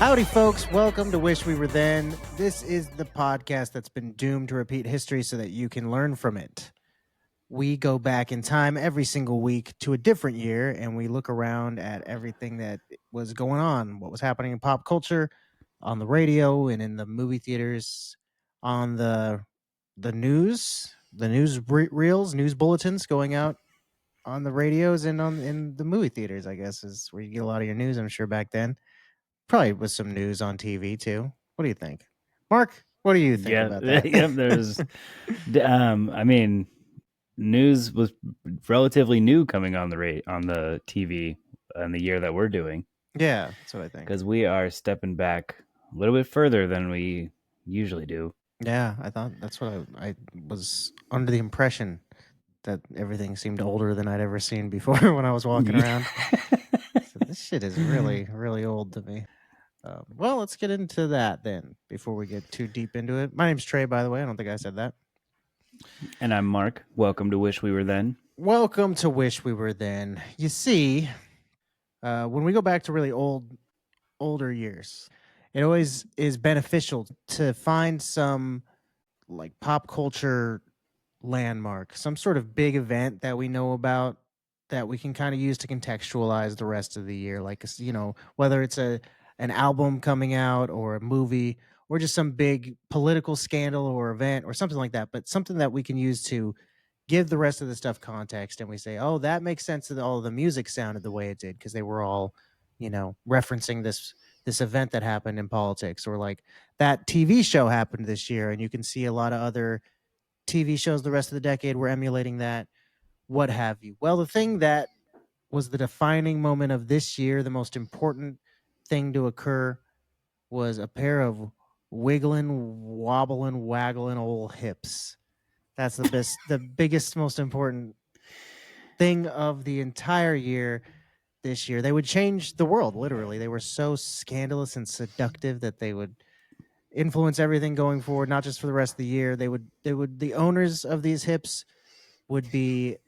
Howdy, folks. Welcome to Wish We Were Then. This is the podcast that's been doomed to repeat history so that you can learn from it. We go back in time every single week to a different year, and we look around at everything that was going on, what was happening in pop culture, on the radio, and in the movie theaters, on the news, reels, news bulletins going out on the radios and in the movie theaters. I guess is where you get a lot of your news. I'm sure back then. Probably with some news on TV too. What do you think, Mark? What do you think about that? There's, news was relatively new coming on the TV in the year that we're doing. Yeah, that's what I think. Because we are stepping back a little bit further than we usually do. Yeah, I thought that's what I was under the impression that everything seemed older than I'd ever seen before when I was walking around. So this shit is really, really old to me. Well, let's get into that then before we get too deep into it. My name's Trey, by the way. I don't think I said that. And I'm Mark. Welcome to Wish We Were Then. Welcome to Wish We Were Then. You see, when we go back to really older years, it always is beneficial to find some like pop culture landmark, some sort of big event that we know about that we can kind of use to contextualize the rest of the year. Like, whether it's an album coming out or a movie or just some big political scandal or event or something like that, but something that we can use to give the rest of the stuff context. And we say, oh, that makes sense that all of the music sounded the way it did because they were all, referencing this event that happened in politics, or like that TV show happened this year. And you can see a lot of other TV shows the rest of the decade were emulating that, what have you. Well, the thing that was the defining moment of this year, the most important thing to occur, was a pair of wiggling, wobbling, waggling old hips. That's the biggest, most important thing of the entire year this year. They would change the world, literally. They were so scandalous and seductive that they would influence everything going forward, not just for the rest of the year. The owners of these hips would be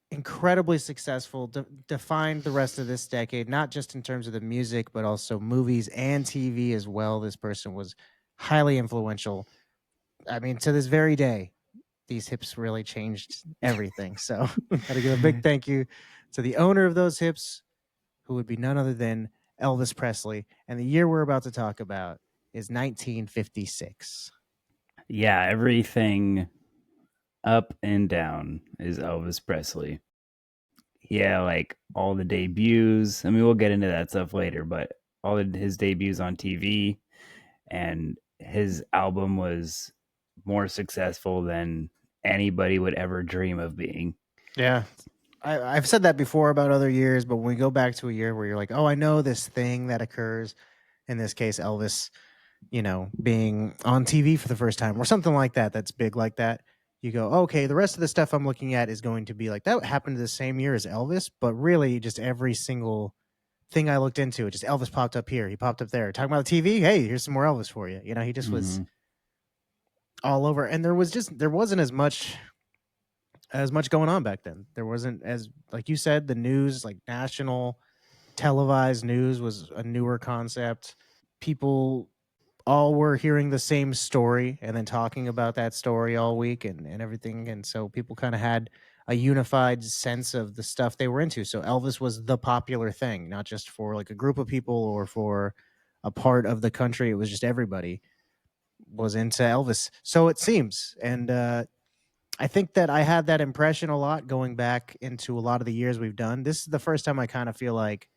incredibly successful, defined the rest of this decade, not just in terms of the music, but also movies and TV as well. This person was highly influential. I mean, to this very day, these hips really changed everything. So gotta give a big thank you to the owner of those hips, who would be none other than Elvis Presley. And the year we're about to talk about is 1956. Yeah, everything up and down is Elvis Presley. Yeah, like all the debuts. I mean, we'll get into that stuff later, but all of his debuts on TV, and his album was more successful than anybody would ever dream of being. Yeah. I've said that before about other years, but when we go back to a year where you're like, oh, I know this thing that occurs, in this case, Elvis, being on TV for the first time or something like that, that's big like that, you go, okay, the rest of the stuff I'm looking at is going to be like, that happened the same year as Elvis, but really just every single thing I looked into, it just Elvis popped up here, he popped up there. Talking about the TV, hey, here's some more Elvis for you. He just was all over. And there wasn't as much going on back then. There wasn't, as like you said, the news, like national televised news, was a newer concept. People all were hearing the same story and then talking about that story all week and everything. And so people kind of had a unified sense of the stuff they were into. So Elvis was the popular thing, not just for like a group of people or for a part of the country. It was just everybody was into Elvis. So it seems. And I think that I had that impression a lot going back into a lot of the years we've done. This is the first time I kind of feel like,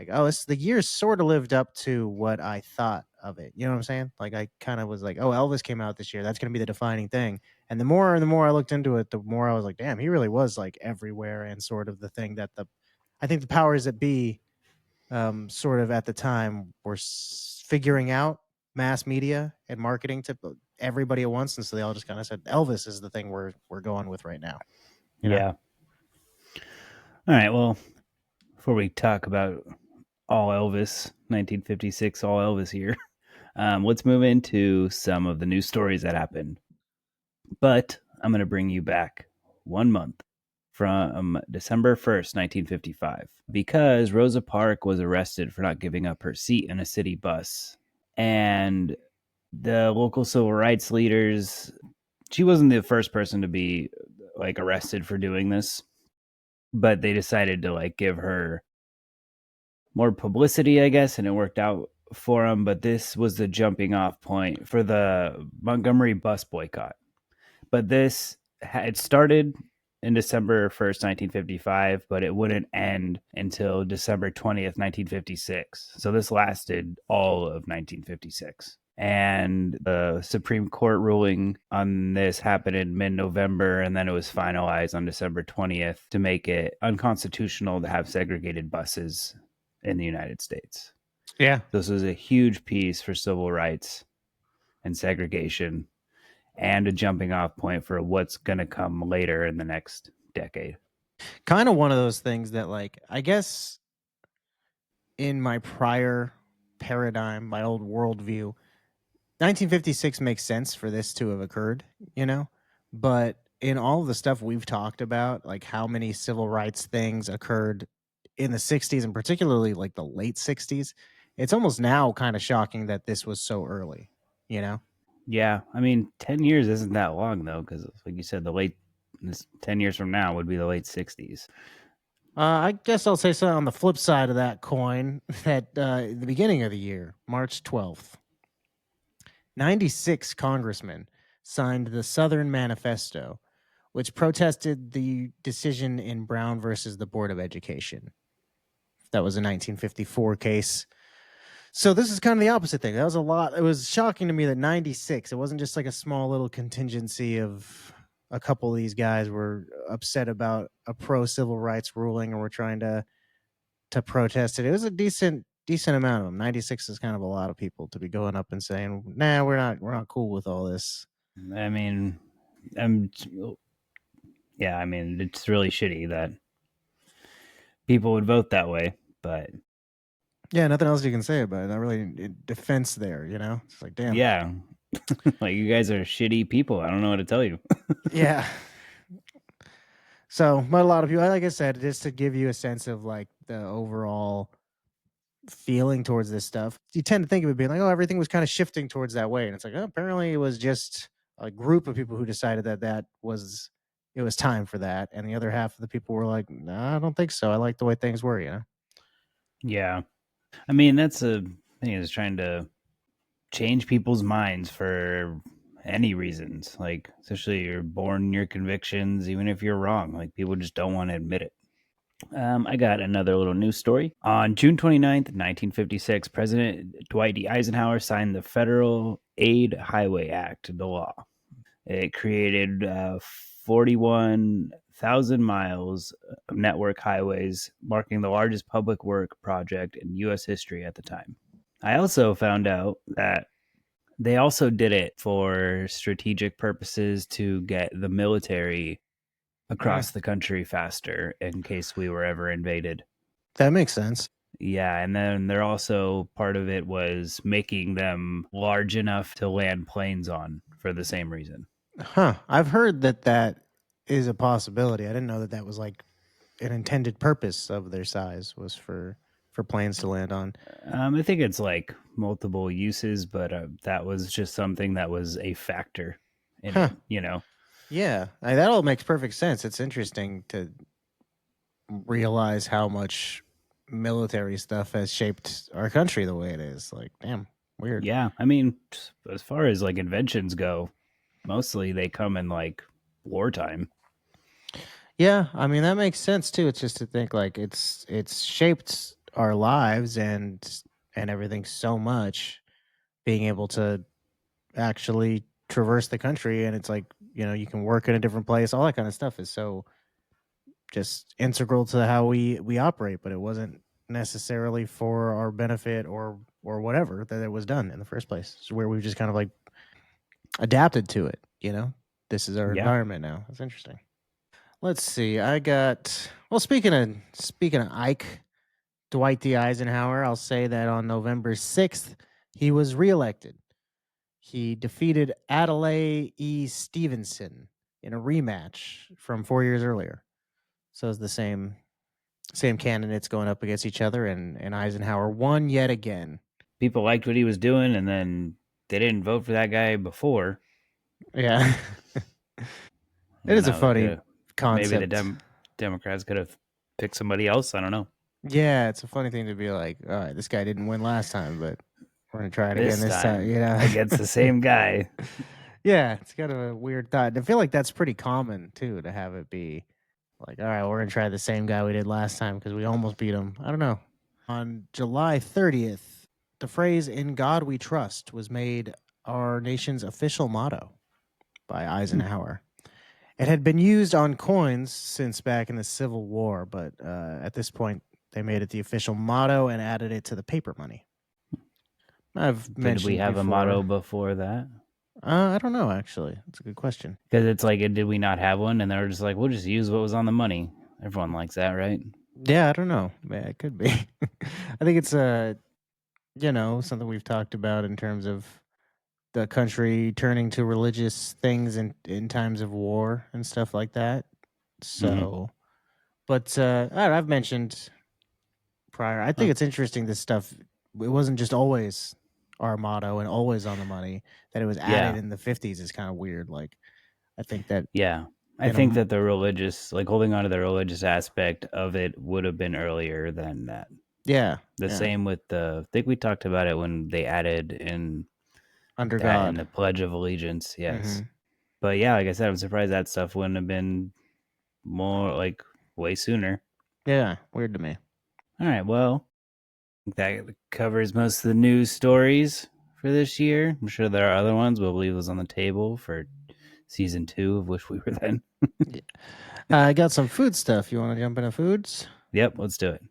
oh, the year sort of lived up to what I thought of it. You know what I'm saying? Like, I kind of was like, oh, Elvis came out this year. That's going to be the defining thing. And the more I looked into it, the more I was like, damn, he really was like everywhere, and sort of the thing that I think the powers that be sort of at the time were figuring out mass media and marketing to everybody at once. And so they all just kind of said, Elvis is the thing we're going with right now. Yeah. All right. Well, before we talk about all Elvis, 1956, all Elvis here, let's move into some of the news stories that happened. But I'm going to bring you back 1 month. from December 1st, 1955, because Rosa Parks was arrested for not giving up her seat in a city bus. And the local civil rights leaders, she wasn't the first person to be like arrested for doing this, but they decided to like give her more publicity, I guess, and it worked out for them. But this was the jumping off point for the Montgomery bus boycott. But this had started in December 1st, 1955, but it wouldn't end until December 20th, 1956. So this lasted all of 1956. And the Supreme Court ruling on this happened in mid-November, and then it was finalized on December 20th to make it unconstitutional to have segregated buses in the United States. Yeah. This was a huge piece for civil rights and segregation, and a jumping off point for what's going to come later in the next decade. Kind of one of those things that, like, I guess in my prior paradigm, my old worldview, 1956 makes sense for this to have occurred, you know? But in all of the stuff we've talked about, like how many civil rights things occurred in the 60s and particularly like the late 60s, it's almost now kind of shocking that this was so early, you know? Yeah, I mean, 10 years isn't that long though, because like you said, 10 years from now would be the late 60s. I guess I'll say something on the flip side of that coin that at the beginning of the year, March 12th, 96 congressmen signed the Southern Manifesto, which protested the decision in Brown versus the Board of Education. That was a 1954 case. So this is kind of the opposite thing. That was a lot. It was shocking to me that 96, it wasn't just like a small little contingency of a couple of these guys were upset about a pro civil rights ruling and were trying to protest it. It was a decent amount of them. 96 is kind of a lot of people to be going up and saying, "Nah, we're not cool with all this." I mean, yeah, I mean, it's really shitty that people would vote that way, but Yeah, nothing else you can say about it. Not really defense there, you know? It's like, damn. yeah, like you guys are shitty people. I don't know what to tell you. Yeah. So, but a lot of people, like I said, just to give you a sense of like the overall feeling towards this stuff, you tend to think of it being like, oh, everything was kind of shifting towards that way. And it's like, oh, apparently it was just a group of people who decided that it was time for that. And the other half of the people were like, no, I don't think so. I like the way things were, you know? Yeah, I mean, that's a thing, is trying to change people's minds for any reasons. Like, especially you're born in your convictions, even if you're wrong. Like, people just don't want to admit it. I got another little news story. On June 29th, 1956, President Dwight D. Eisenhower signed the Federal Aid Highway Act into law. It created 41,000 miles of network highways, marking the largest public work project in U.S. history at the time. I also found out that they also did it for strategic purposes to get the military across the country faster in case we were ever invaded. That makes sense. Yeah, and then they're also, part of it was making them large enough to land planes on for the same reason. Huh. I've heard that is a possibility. I didn't know that was like an intended purpose of their size was for planes to land on. I think it's like multiple uses, but that was just something that was a factor in Huh. it, you know? Yeah, that all makes perfect sense. It's interesting to realize how much military stuff has shaped our country the way it is. Like, damn, weird. Yeah, I mean, as far as like inventions go, mostly they come in like wartime. Yeah, I mean that makes sense too. It's just to think like it's shaped our lives and everything so much. Being able to actually traverse the country and it's like, you know, you can work in a different place. All that kind of stuff is so just integral to how we operate, but it wasn't necessarily for our benefit or whatever that it was done in the first place. It's where we've just kind of like adapted to it, you know. This is our Yeah. environment now. That's interesting. Let's see. I got well. Speaking of Ike, Dwight D. Eisenhower, I'll say that on November 6th, he was reelected. He defeated Adlai E. Stevenson in a rematch from 4 years earlier. So it's the same candidates going up against each other, and Eisenhower won yet again. People liked what he was doing, and then they didn't vote for that guy before. Yeah. I It don't is a know. They could funny have maybe the concept. Democrats could have picked somebody else. I don't know. Yeah, it's a funny thing to be like, all right, this guy didn't win last time, but we're gonna try it again This this time. time against the same guy. Yeah, it's kind of a weird thought. I feel like that's pretty common too, to have it be like, all right, we're gonna try the same guy we did last time because we almost beat him. I don't know. On July 30th, the phrase "In God We Trust" was made our nation's official motto by Eisenhower. It had been used on coins since back in the Civil War, but at this point, they made it the official motto and added it to the paper money. I've Did we mentioned have a motto before. before that? I don't know, actually. That's a good question. Because it's like, did we not have one? And they were just like, we'll just use what was on the money. Everyone likes that, right? Yeah, I don't know. Yeah, it could be. I think it's something we've talked about in terms of the country turning to religious things in times of war and stuff like that. So, but I don't know, I've mentioned prior. I think it's interesting. This stuff. It wasn't just always our motto and always on the money. That it was added Yeah. in the 50s is kind of weird. Like, I think that Yeah. I in think a that the religious, like holding on to the religious aspect of it would have been earlier than that. yeah, The yeah, same with I think we talked about it when they added in under that in God. the Pledge of Allegiance. Yes. Hmm. But yeah, like I said, I'm surprised that stuff wouldn't have been more like way sooner. Yeah, weird to me. All right. Well, that covers most of the news stories for this year. I'm sure there are other ones. We'll leave those on the table for season 2, of which we were then. Yeah. I got some food stuff. You want to jump into foods? Yep. Let's do it.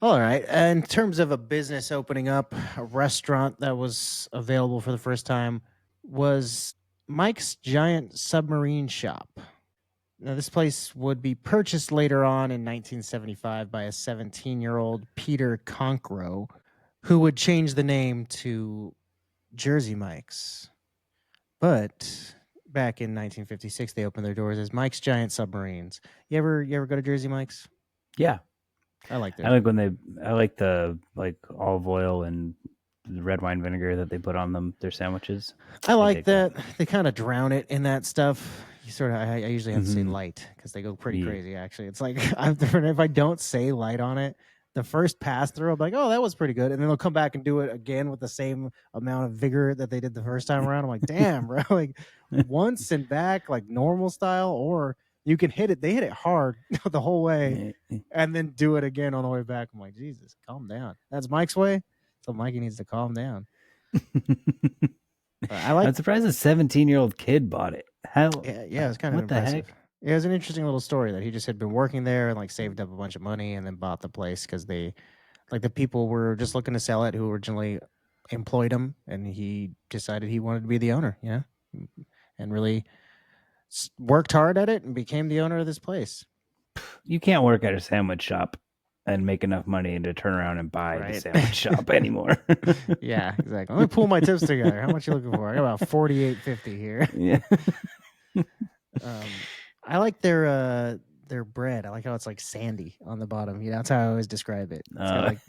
All right. In terms of a business opening up, a restaurant that was available for the first time was Mike's Giant Submarine Shop. Now, this place would be purchased later on in 1975 by a 17-year-old Peter Conkrow, who would change the name to Jersey Mike's. But back in 1956, they opened their doors as Mike's Giant Submarines. You ever go to Jersey Mike's? Yeah. I like I theirs. like when I like the like olive oil and the red wine vinegar that they put on their sandwiches. I I like dig that. that they kind of drown it in that stuff. You sort of, I usually have to say Mm-hmm. light because they go pretty Yeah. crazy. Actually, it's like if I don't say light on it, the first pass through, I'm like, oh, that was pretty good, and then they'll come back and do it again with the same amount of vigor that they did the first time around. I'm like, damn, bro, like once and back, like normal style, or you can hit it. They hit it hard the whole way, and then do it again on the way back. I'm like, Jesus, calm down. That's Mike's way, so Mikey needs to calm down. I like I'm surprised a 17-year-old kid bought it. How? yeah, it was kind of What the impressive. heck? It was an interesting little story that he just had been working there and like saved up a bunch of money and then bought the place because they like the people were just looking to sell it who originally employed him, and he decided he wanted to be the owner, and really worked hard at it and became the owner of this place. You can't work at a sandwich shop and make enough money to turn around and buy the Right. sandwich shop anymore. Yeah, exactly. Let me pull my tips together. How much you looking for? I got about 48.50 here. Yeah. I like their bread. I like how it's like sandy on the bottom. That's how I always describe it. It's got like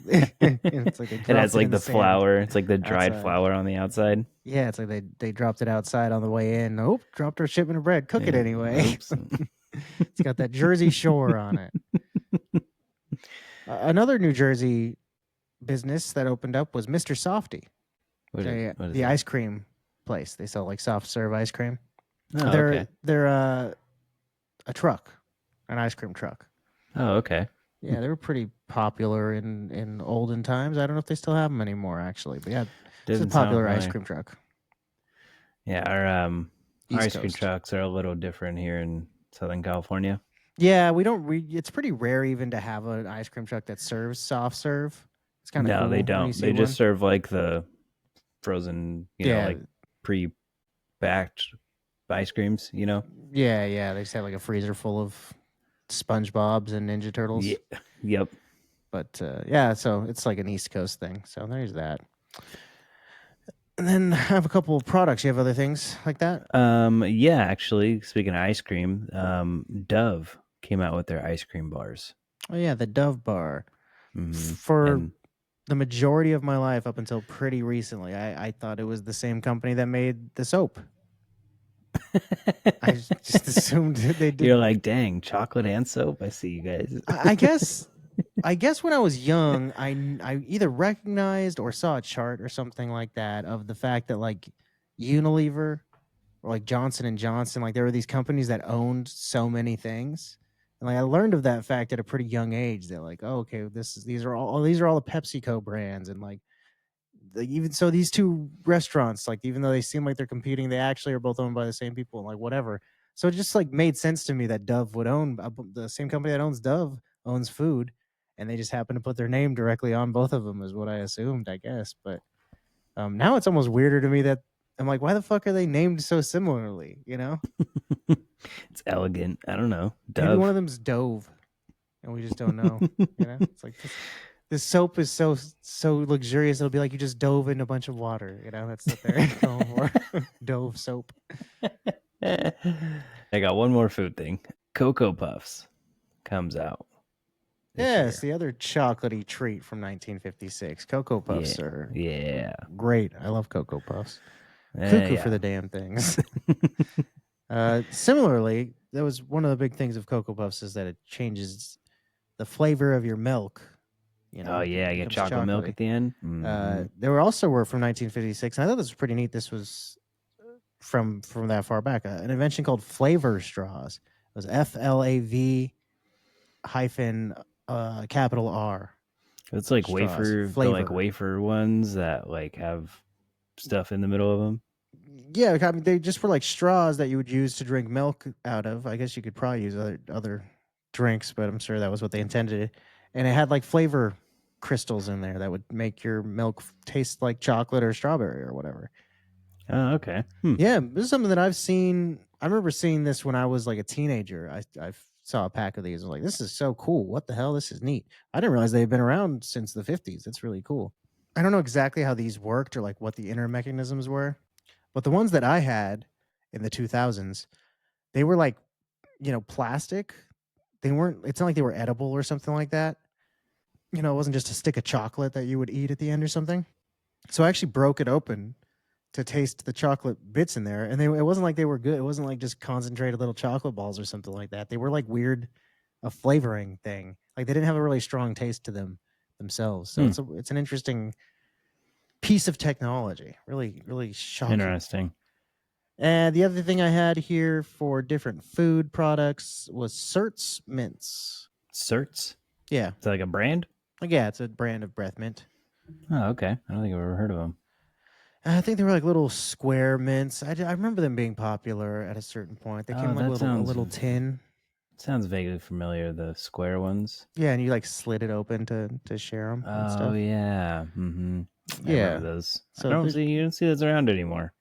it's like they It has dropped it like in the the sand flour. It's like the dried outside. flour on the outside. Yeah, it's like they dropped it outside on the way in. Nope, dropped our shipment of bread. Cook it Yeah. anyway. Oops. It's got that Jersey Shore on it. Another New Jersey business that opened up was Mr. Softy, What is the that? ice cream place. They sell like soft serve ice cream. Oh, okay. They're a truck, an ice cream truck. Oh, okay. Yeah, they were pretty popular in olden times. I don't know if they still have them anymore, actually. But yeah, it's a Doesn't sound popular ice familiar. cream truck. Yeah, our East ice cream Coast. trucks are a little different here in Southern California. Yeah, we don't. It's pretty rare even to have an ice cream truck that serves soft serve. It's kind of No, cool they when you don't. see They one. just serve like the frozen, Yeah, like pre-backed ice creams. yeah. They just have like a freezer full of SpongeBob's and Ninja Turtles. Yeah. Yep. But yeah, so it's like an East Coast thing. So there's that. And then I have a couple of products. You have other things like that? Yeah, actually, speaking of ice cream, Dove came out with their ice cream bars. Oh yeah, the Dove bar. Mm-hmm. For And the majority of my life up until pretty recently, I thought it was the same company that made the soap. I just assumed they did. you're like, dang, chocolate and soap. I see you guys. I guess when I was young, I either recognized or saw a chart or something like that of the fact that like Unilever or like Johnson and Johnson, like there were these companies that owned so many things. And like I learned of that fact at a pretty young age that like, oh, okay, these are all the PepsiCo brands, and like even so these two restaurants, like even though they seem like they're competing, they actually are both owned by the same people and like whatever. So it just like made sense to me that Dove would own the same company that owns Dove owns food, and they just happen to put their name directly on both of them is what I assumed, I guess. But now it's almost weirder to me that I'm like, why the fuck are they named so similarly? You know, It's elegant. I don't know. maybe one Dove. of them's Dove, and we just don't know. You know, it's like this soap is so luxurious. It'll be like you just dove in a bunch of water. You know, that's what they're going for. Dove soap. I got one more food thing. Cocoa Puffs comes out. Yes, Year. the other chocolatey treat from 1956. Cocoa Puffs are great. I love Cocoa Puffs. Cuckoo for the damn things. Similarly, that was one of the big things of Cocoa Puffs is that it changes the flavor of your milk. You know, oh yeah, I get chocolate milk at the end. Mm-hmm. There were also from 1956, and I thought this was pretty neat. This was from that far back. An invention called flavor straws. It was FLAV hyphen capital R. It's like straws. the like wafer ones that like have stuff in the middle of them. Yeah, I mean, they just were like straws that you would use to drink milk out of. I guess you could probably use other drinks, but I'm sure that was what they intended. And it had like flavor crystals in there that would make your milk taste like chocolate or strawberry or whatever. Oh, okay. Yeah, this is something that I've seen. I remember seeing this when I was like a teenager. I saw a pack of these. I was like, this is so cool. What the hell? This is neat. I didn't realize they've been around since the 50s. That's really cool. I don't know exactly how these worked or like what the inner mechanisms were, but the ones that I had in the 2000s, they were like, plastic. They weren't, it's not like they were edible or something like that. It wasn't just a stick of chocolate that you would eat at the end or something. So I actually broke it open to taste the chocolate bits in there, and it wasn't like they were good. It wasn't like just concentrated little chocolate balls or something like that. They were like weird, a flavoring thing. Like they didn't have a really strong taste to them themselves. So it's an interesting piece of technology. Really, really shocking. Interesting. And the other thing I had here for different food products was Certs mints. Certs? Yeah. Is that like a brand? Yeah, it's a brand of breath mint. Oh, okay. I don't think I've ever heard of them. I think they were like little square mints. I remember them being popular at a certain point. They came in like a little tin. Sounds vaguely familiar, the square ones. Yeah, and you like slid it open to share them. Oh, stuff. Yeah. Mm-hmm. Yeah. I remember those. So you don't see those around anymore.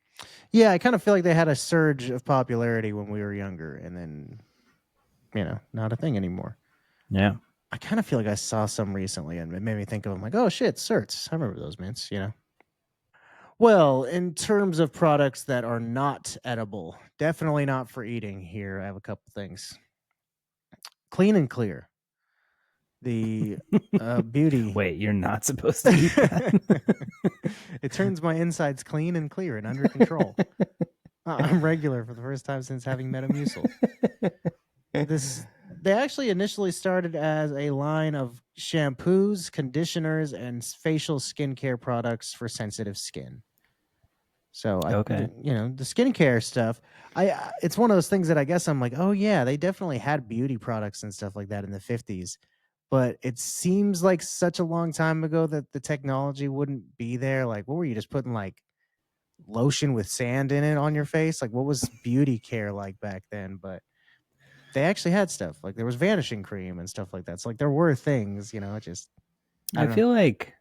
Yeah, I kind of feel like they had a surge of popularity when we were younger, and then, not a thing anymore. Yeah. I kind of feel like I saw some recently, and it made me think of them like, oh shit, Certs. I remember those mints. Well, in terms of products that are not edible, definitely not for eating here, I have a couple things. Clean and Clear. The beauty. Wait, you're not supposed to eat that? It turns my insides clean and clear and under control. I'm regular for the first time since having Metamucil. They actually initially started as a line of shampoos, conditioners, and facial skincare products for sensitive skin. So, the skincare stuff, it's one of those things that I guess I'm like, oh yeah, they definitely had beauty products and stuff like that in the 50s. But it seems like such a long time ago that the technology wouldn't be there. Like, what were you just putting like lotion with sand in it on your face? Like, what was beauty care like back then? But they actually had stuff like there was vanishing cream and stuff like that. So like there were things, I feel like,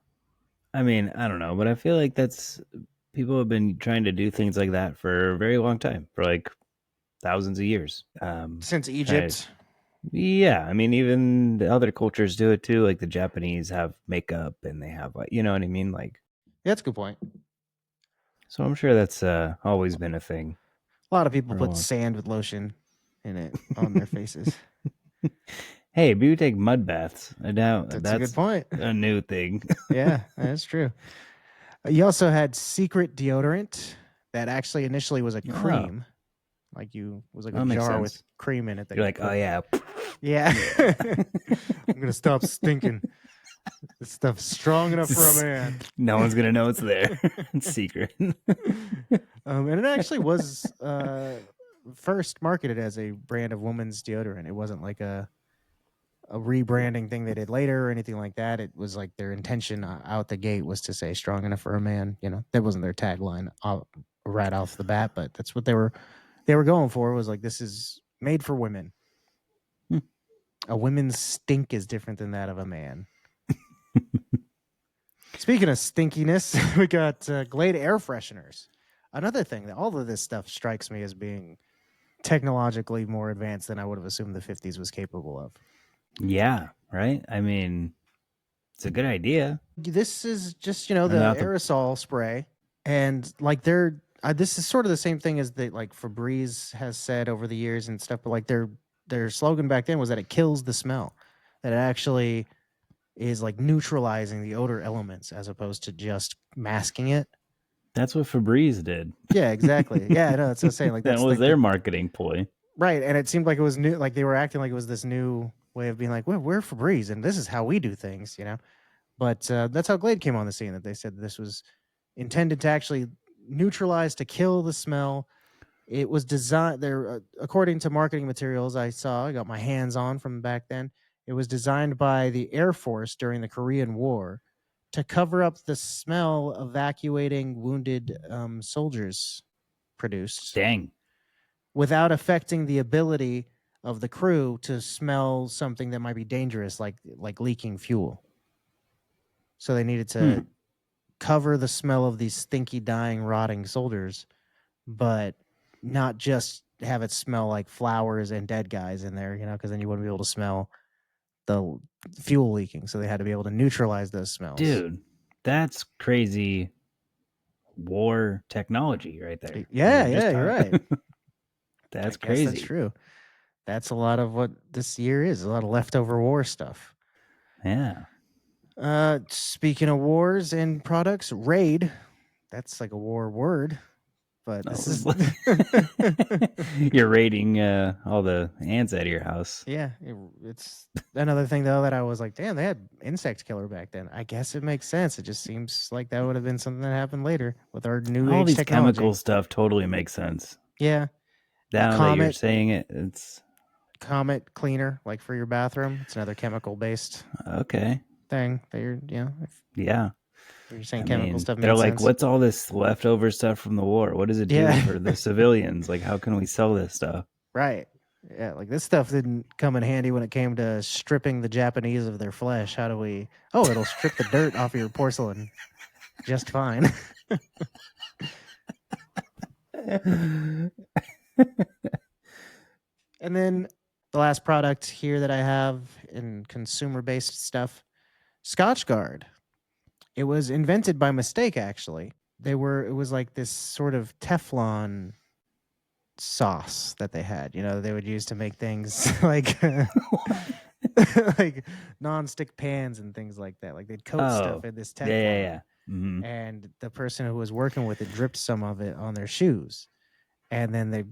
I don't know, but I feel like people have been trying to do things like that for a very long time, for like thousands of years. Since Egypt. Yeah, even the other cultures do it too. Like the Japanese have makeup, and they have like, you know what I mean? Like, yeah, that's a good point. So I'm sure that's always been a thing. A lot of people put sand with lotion in it on their faces. Hey, people take mud baths. I doubt That's a good that's point. a new thing. Yeah, that's true. You also had secret deodorant that actually initially was a Oh, cream, like you was like a that makes jar with sense. cream in it that You're you like, oh put. yeah, Yeah, yeah. I'm gonna stop stinking. This stuff's strong enough for a man. No one's gonna know it's there. It's secret. And it actually was first marketed as a brand of women's deodorant. It wasn't like a rebranding thing they did later or anything like that. It was like their intention out the gate was to say strong enough for a man. You know, that wasn't their tagline right off the bat, but that's what they were going for. Was like, this is made for women. Hmm. A woman's stink is different than that of a man. Speaking of stinkiness, we got Glade air fresheners. Another thing that all of this stuff strikes me as being technologically more advanced than I would have assumed the 50s was capable of. Yeah, right. I mean, it's a good idea. This is just, I the don't have to. aerosol spray. And like this is sort of the same thing as like Febreze has said over the years and stuff, but like their slogan back then was that it kills the smell. That it actually is like neutralizing the odor elements as opposed to just masking it. That's what Febreze did. Yeah, exactly. Yeah, I know. That's what I'm saying. Like That that's was like their marketing ploy. right. And it seemed like it was new. Like they were acting like it was this new way of being like, well, we're Febreze and this is how we do things, But that's how Glade came on the scene. That they said this was intended to actually neutralize to kill the smell. It was designed there, according to marketing materials I got my hands on from back then. It was designed by the Air Force during the Korean War to cover up the smell evacuating wounded soldiers produced Dang. without affecting the ability of the crew to smell something that might be dangerous, like leaking fuel. So they needed to cover the smell of these stinky, dying, rotting soldiers, but not just have it smell like flowers and dead guys in there, because then you wouldn't be able to smell the fuel leaking. So they had to be able to neutralize those smells. Dude, that's crazy war technology right there. Yeah, you're right. That's I guess that's crazy. true. That's a lot of what this year is, a lot of leftover war stuff. Yeah. Speaking of wars and products, raid. That's like a war word, but this is You're raiding all the ants out of your house. yeah. It's another thing though that I was like, damn, they had insect killer back then. I guess it makes sense. It just seems like that would have been something that happened later with our new All age these technology. chemical stuff totally makes sense. Yeah, Now that you're saying it, it's Comet cleaner, like for your bathroom. It's another chemical based okay. thing that you're, if Yeah. you're saying chemical stuff They're makes like, sense. what's all this leftover stuff from the war? What does it do Yeah. for the civilians? Like, how can we sell this stuff? Right. Yeah, like this stuff didn't come in handy when it came to stripping the Japanese of their flesh. How do we? Oh, it'll strip the dirt off of your porcelain just fine. And then the last product here that I have in consumer based stuff, Scotch Guard. It was invented by mistake, actually. It was like this sort of Teflon sauce that they had, they would use to make things like like non-stick pans and things like that. Like they'd coat stuff in this Teflon. Yeah. Mm-hmm. And the person who was working with it dripped some of it on their shoes. And then they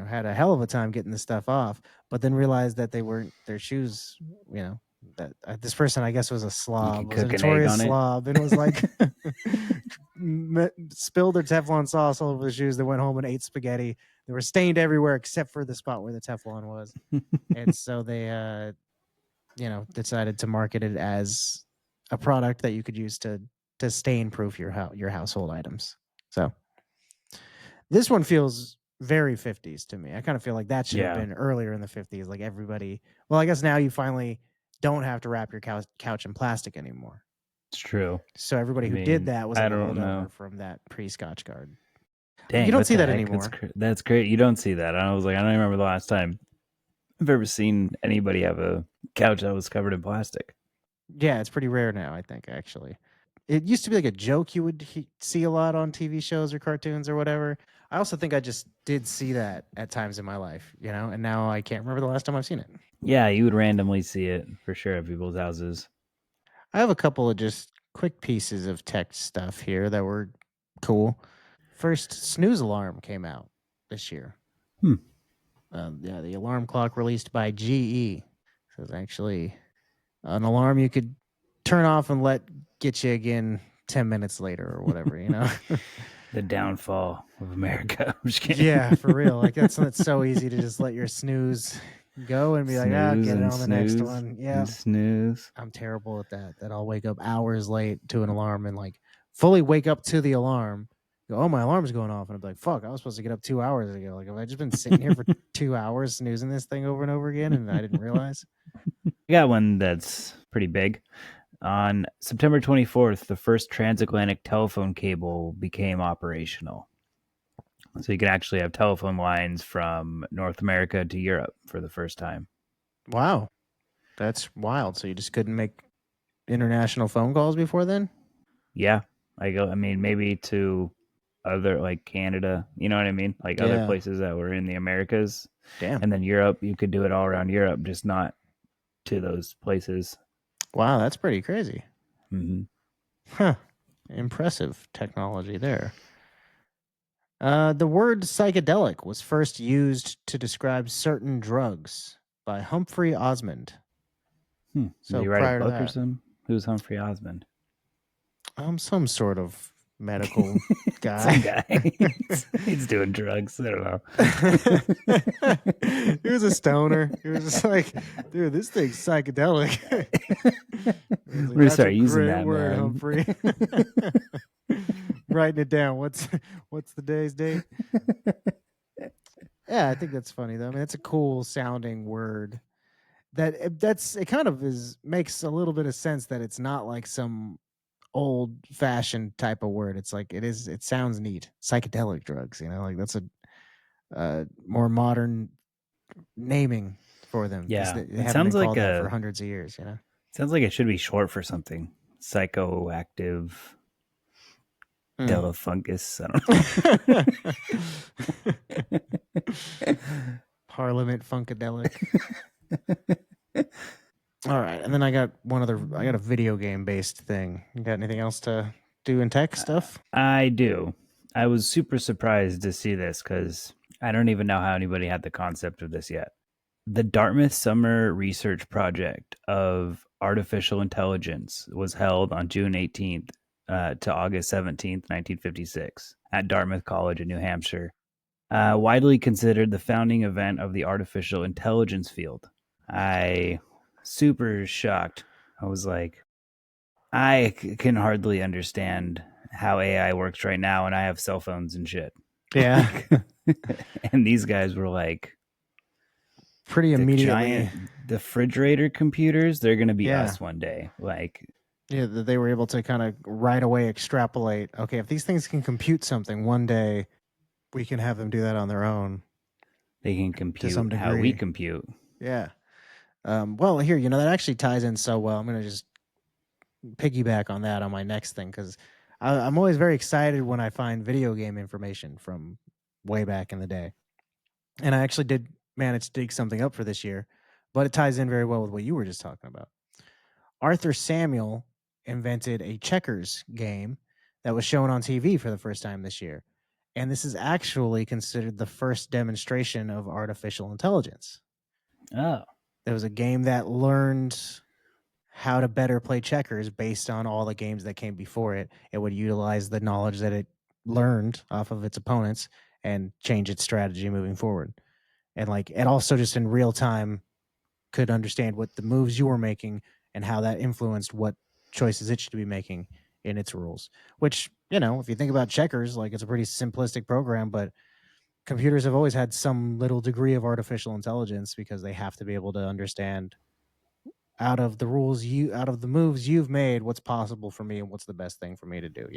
had a hell of a time getting the stuff off, but then realized that they weren't their shoes, that this person, I guess, was a slob, was a notorious slob, and was like spilled their Teflon sauce all over the shoes. They went home and ate spaghetti. They were stained everywhere except for the spot where the Teflon was. And so they, decided to market it as a product that you could use to stain proof your household items. So this one feels very 50s to me. I kind of feel like that should have been earlier in the 50s. Like everybody, well, I guess now you finally don't have to wrap your couch in plastic anymore. It's true. So everybody who did that was a holdover from that pre-Scotch Guard. Dang, you don't see that anymore. That's great. You don't see that. I was like, I don't remember the last time I've ever seen anybody have a couch that was covered in plastic. Yeah, it's pretty rare now, I think, actually. It used to be like a joke you would see a lot on TV shows or cartoons or whatever. I also think I just did see that at times in my life, and now I can't remember the last time I've seen it. Yeah, you would randomly see it for sure at people's houses. I have a couple of just quick pieces of tech stuff here that were cool. First, snooze alarm came out this year. Hmm. Yeah, the alarm clock released by GE. So it's actually an alarm you could turn off and let get you again 10 minutes later or whatever, you know? The downfall of America. I'm just Yeah, kidding. for real. Like that's so easy to just let your snooze go and be like, "Ah, Snooze get it and on the next snooze one." Yeah, and snooze. I'm terrible at that. That I'll wake up hours late to an alarm and like fully wake up to the alarm. Go, oh, my alarm's going off, and I'm like, "Fuck, I was supposed to get up 2 hours ago." Like, have I just been sitting here for 2 hours snoozing this thing over and over again, and I didn't realize? I got one that's pretty big. On September 24th, the first transatlantic telephone cable became operational. So you could actually have telephone lines from North America to Europe for the first time. Wow, that's wild. So you just couldn't make international phone calls before then? Yeah. I mean, maybe to other like Canada, you know what I mean? Like other Yeah. places that were in the Americas. Damn. And then Europe, you could do it all around Europe, just not to those places. Wow, that's pretty crazy. Mm-hmm. Huh. Impressive technology there. The word psychedelic was first used to describe certain drugs by Humphrey Osmond. Did So he write a prior to book or that, something? Who's Humphrey Osmond? some sort of medical Some guy. guy. He's doing drugs. I don't know. He was a stoner. He was just like, dude, this thing's psychedelic. We're Like, gonna that's a start using great that, word, man. Humphrey. Writing it down. What's the day's date? Yeah, I think that's funny though. I mean, it's a cool sounding word. That's it. Kind of is makes a little bit of sense that it's not like some old fashioned type of word. It's like it is. It sounds neat. Psychedelic drugs. You know, like that's a more modern naming for them because Yeah, they it haven't been sounds like called that for a hundreds of years. You know. sounds like it should be short for something. Psychoactive Mm. Delafungus. I don't know. Parliament Funkadelic. All right, and then I got one other. I got a video game based thing. You got anything else to do in tech stuff? I do. I was super surprised to see this because I don't even know how anybody had the concept of this yet. The Dartmouth Summer Research Project of Artificial Intelligence was held on June 18th to August 17th, 1956, at Dartmouth College in New Hampshire. Widely considered the founding event of the artificial intelligence field. I super shocked. I was like, can hardly understand how AI works right now, and I have cell phones and shit. Yeah, And these guys were like, pretty the immediately. giant refrigerator computers, they're going to be Yeah, us one day. Like, yeah, that they were able to kind of right away extrapolate. Okay, if these things can compute something one day, we can have them do that on their own they can to some compute how we degree. compute. Yeah. Well, here, that actually ties in so well. I'm gonna just piggyback on that on my next thing because I'm always very excited when I find video game information from way back in the day. And I actually did manage to dig something up for this year, but it ties in very well with what you were just talking about. Arthur Samuel invented a checkers game that was shown on TV for the first time this year. And this is actually considered the first demonstration of artificial intelligence. Oh, There was a game that learned how to better play checkers based on all the games that came before it. It would utilize the knowledge that it learned off of its opponents and change its strategy moving forward. And like it also just in real time could understand what the moves you were making and how that influenced what choices it should be making in its rules. Which, if you think about checkers, like it's a pretty simplistic program, but computers have always had some little degree of artificial intelligence because they have to be able to understand out of the moves you've made, what's possible for me and what's the best thing for me to do.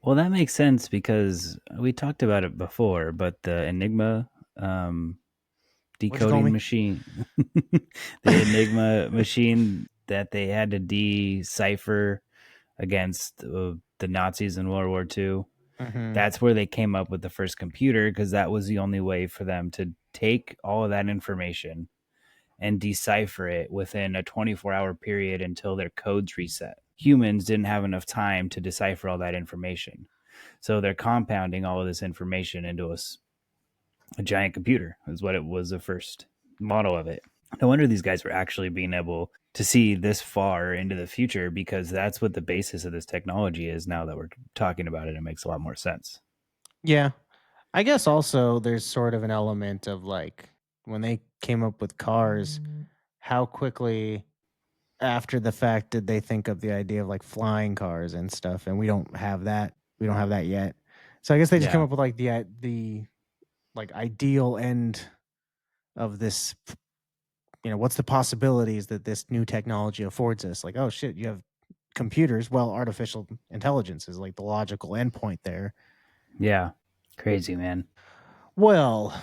well, that makes sense because we talked about it before, but the Enigma What'd you call decoding me? machine, the Enigma machine that they had to decipher against the Nazis in World War II. Mm-hmm. That's where they came up with the first computer because that was the only way for them to take all of that information and decipher it within a 24-hour period until their codes reset. Humans didn't have enough time to decipher all that information. So they're compounding all of this information into a giant computer, is what it was, the first model of it. No wonder these guys were actually being able to see this far into the future, because that's what the basis of this technology is. Now that we're talking about it, it makes a lot more sense. Yeah. I guess also there's sort of an element of like when they came up with cars, how quickly after the fact did they think of the idea of like flying cars and stuff, and we don't have that. We don't have that yet. So I guess they just come Yeah. up with like the like ideal end of this, what's the possibilities that this new technology affords us? Like, oh shit, you have computers. Well, artificial intelligence is like the logical endpoint there. Yeah. Crazy, man. Well,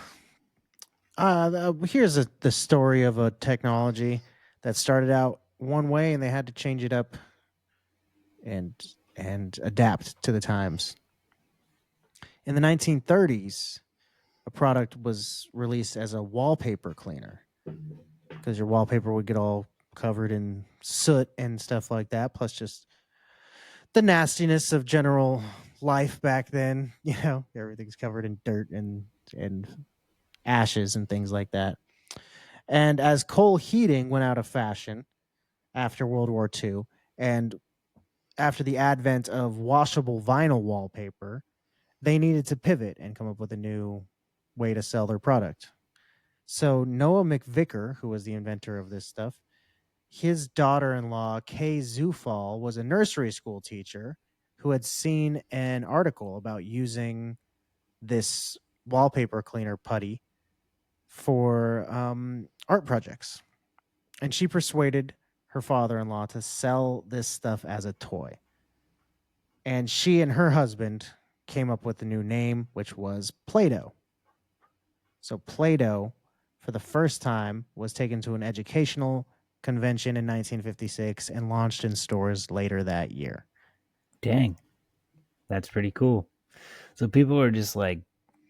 here's the story of a technology that started out one way and they had to change it up and adapt to the times. In the 1930s, a product was released as a wallpaper cleaner because your wallpaper would get all covered in soot and stuff like that, plus just the nastiness of general life back then. Everything's covered in dirt and ashes and things like that. And as coal heating went out of fashion after World War II, and after the advent of washable vinyl wallpaper, they needed to pivot and come up with a new way to sell their product. So Noah McVicker, who was the inventor of this stuff, his daughter-in-law, Kay Zufall, was a nursery school teacher who had seen an article about using this wallpaper cleaner putty for art projects. And she persuaded her father-in-law to sell this stuff as a toy. And she and her husband came up with a new name, which was Play-Doh. So Play-Doh, for the first time, was taken to an educational convention in 1956 and launched in stores later that year. Dang. That's pretty cool. So people are just like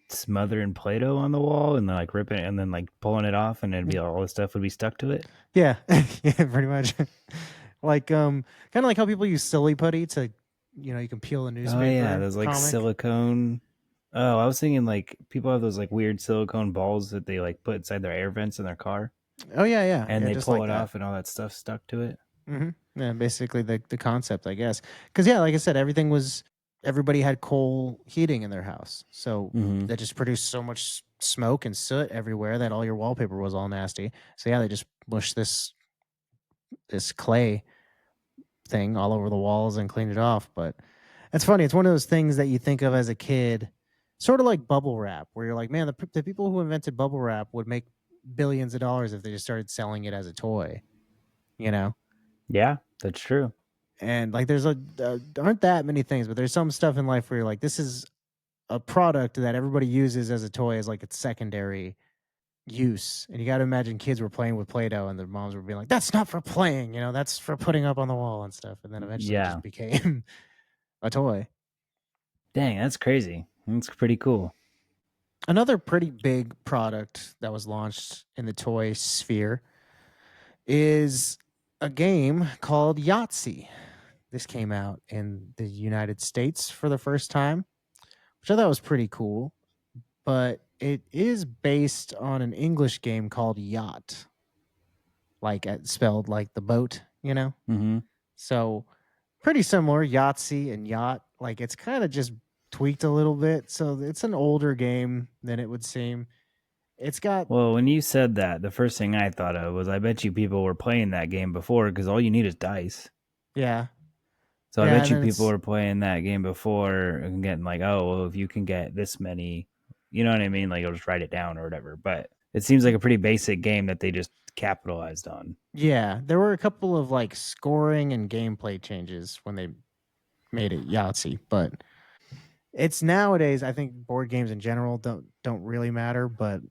smothering Play-Doh on the wall and then like ripping it and then like pulling it off, and it'd be all the stuff would be stuck to it. Yeah, yeah, pretty much. Like kind of like how people use silly putty to, you can peel a Oh yeah, newspaper those like comic. silicone. Oh, I was thinking like people have those like weird silicone balls that they like put inside their air vents in their car, Oh yeah, yeah, and yeah, they just pull like it that. off and all that stuff stuck to it. Yeah, basically the concept, I guess. Because yeah, like I said, everybody had coal heating in their house, so Mm-hmm. that just produced so much smoke and soot everywhere that all your wallpaper was all nasty. So yeah, they just mushed this clay thing all over the walls and cleaned it off. But it's funny. It's one of those things that you think of as a kid, sort of like bubble wrap, where you're like, man, the people who invented bubble wrap would make billions of dollars if they just started selling it as a toy, you know? Yeah, that's true. And like, aren't that many things, but there's some stuff in life where you're like, this is a product that everybody uses as a toy as like its secondary use. And you got to imagine kids were playing with Play-Doh and their moms were being like, that's not for playing, that's for putting up on the wall and stuff. And then eventually it Yeah. just became a toy. Dang, that's crazy. That's pretty cool. Another pretty big product that was launched in the toy sphere is a game called Yahtzee. This came out in the United States for the first time, which I thought was pretty cool. But it is based on an English game called Yacht, like spelled like the boat. Mm-hmm. So pretty similar, Yahtzee and Yacht. Like it's kind of just tweaked a little bit. So it's an older game than it would seem. It's got Well, when you said that, the first thing I thought of was I bet you people were playing that game before, because all you need is dice. yeah, So I yeah, bet and you then people it's were playing that game before and getting like, oh, well, if you can get this many, you know what I mean? Like, you'll just write it down or whatever. But it seems like a pretty basic game that they just capitalized on. yeah. There were a couple of like scoring and gameplay changes when they made it Yahtzee, but it's nowadays. I think board games in general don't really matter, but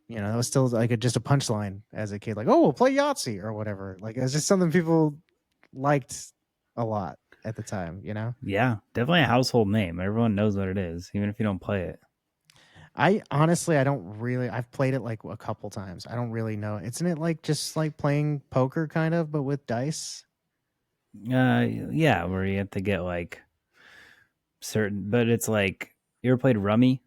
that was still like just a punchline as a kid, like, oh, we'll play Yahtzee or whatever. Like it's just something people liked a lot at the time. Yeah, definitely a household name. Everyone knows what it is, even if you don't play it. I honestly, I don't really. I've played it like a couple times. I don't really know. Isn't it like just like playing poker, kind of, but with dice? Yeah, where you have to get like certain, but it's like you ever played Rummy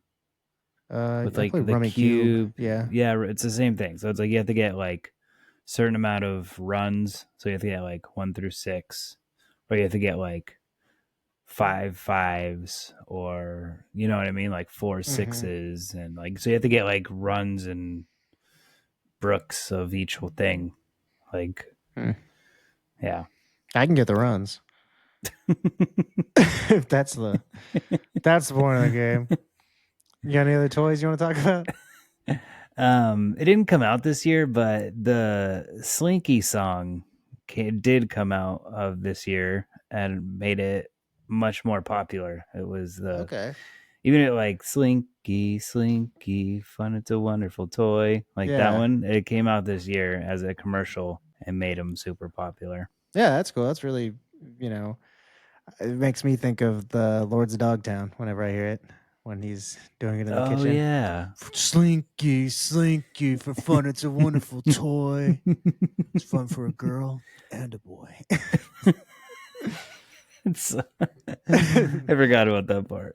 with I like play the Rummy Cube. cube? Yeah. Yeah, it's the same thing. So it's like you have to get like certain amount of runs. So you have to get like 1 through 6, or you have to get like 5 5s, or you know what I mean, like four Mm-hmm. sixes, and like so you have to get like runs and brooks of each thing. Like, Hmm. yeah. I can get the runs. If that's the point of the game. You got any other toys you want to talk about? It didn't come out this year, but the Slinky song did come out of this year and made it much more popular. It was the Okay. even it like Slinky, Slinky, fun, it's a wonderful toy. Like that Yeah. one, it came out this year as a commercial and made them super popular. Yeah, that's cool. That's really, you know, it makes me think of the Lords of Dogtown whenever I hear it when he's doing it in the Oh kitchen. yeah. Slinky, Slinky, for fun, it's a wonderful toy. It's fun for a girl and a boy. It's, I forgot about that part.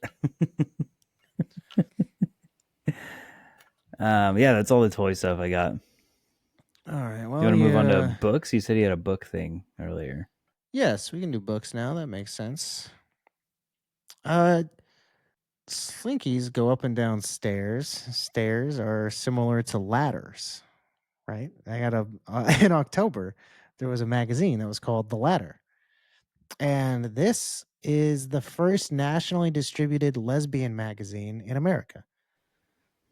Yeah, that's all the toy stuff I got. All right. You Well, want to move on to yeah. books? You said you had a book thing earlier. Yes, we can do books now. That makes sense. Uh, Slinkies go up and down stairs. Stairs are similar to ladders, right? I got a in October there was a magazine that was called The Ladder, and this is the first nationally distributed lesbian magazine in America.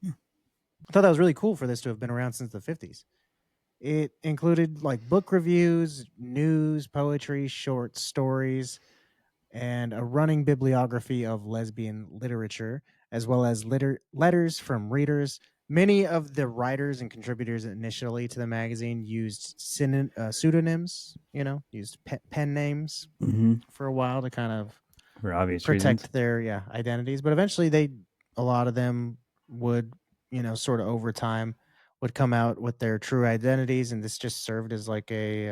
I thought that was really cool for this to have been around since the 50s. It included like book reviews, news, poetry, short stories, and a running bibliography of lesbian literature, as well as letters from readers. Many of the writers and contributors initially to the magazine used pseudonyms, used pen names Mm-hmm. for a while to kind of For obvious reasons. protect their identities. But eventually, a lot of them would, sort of over time, would come out with their true identities, and this just served as like a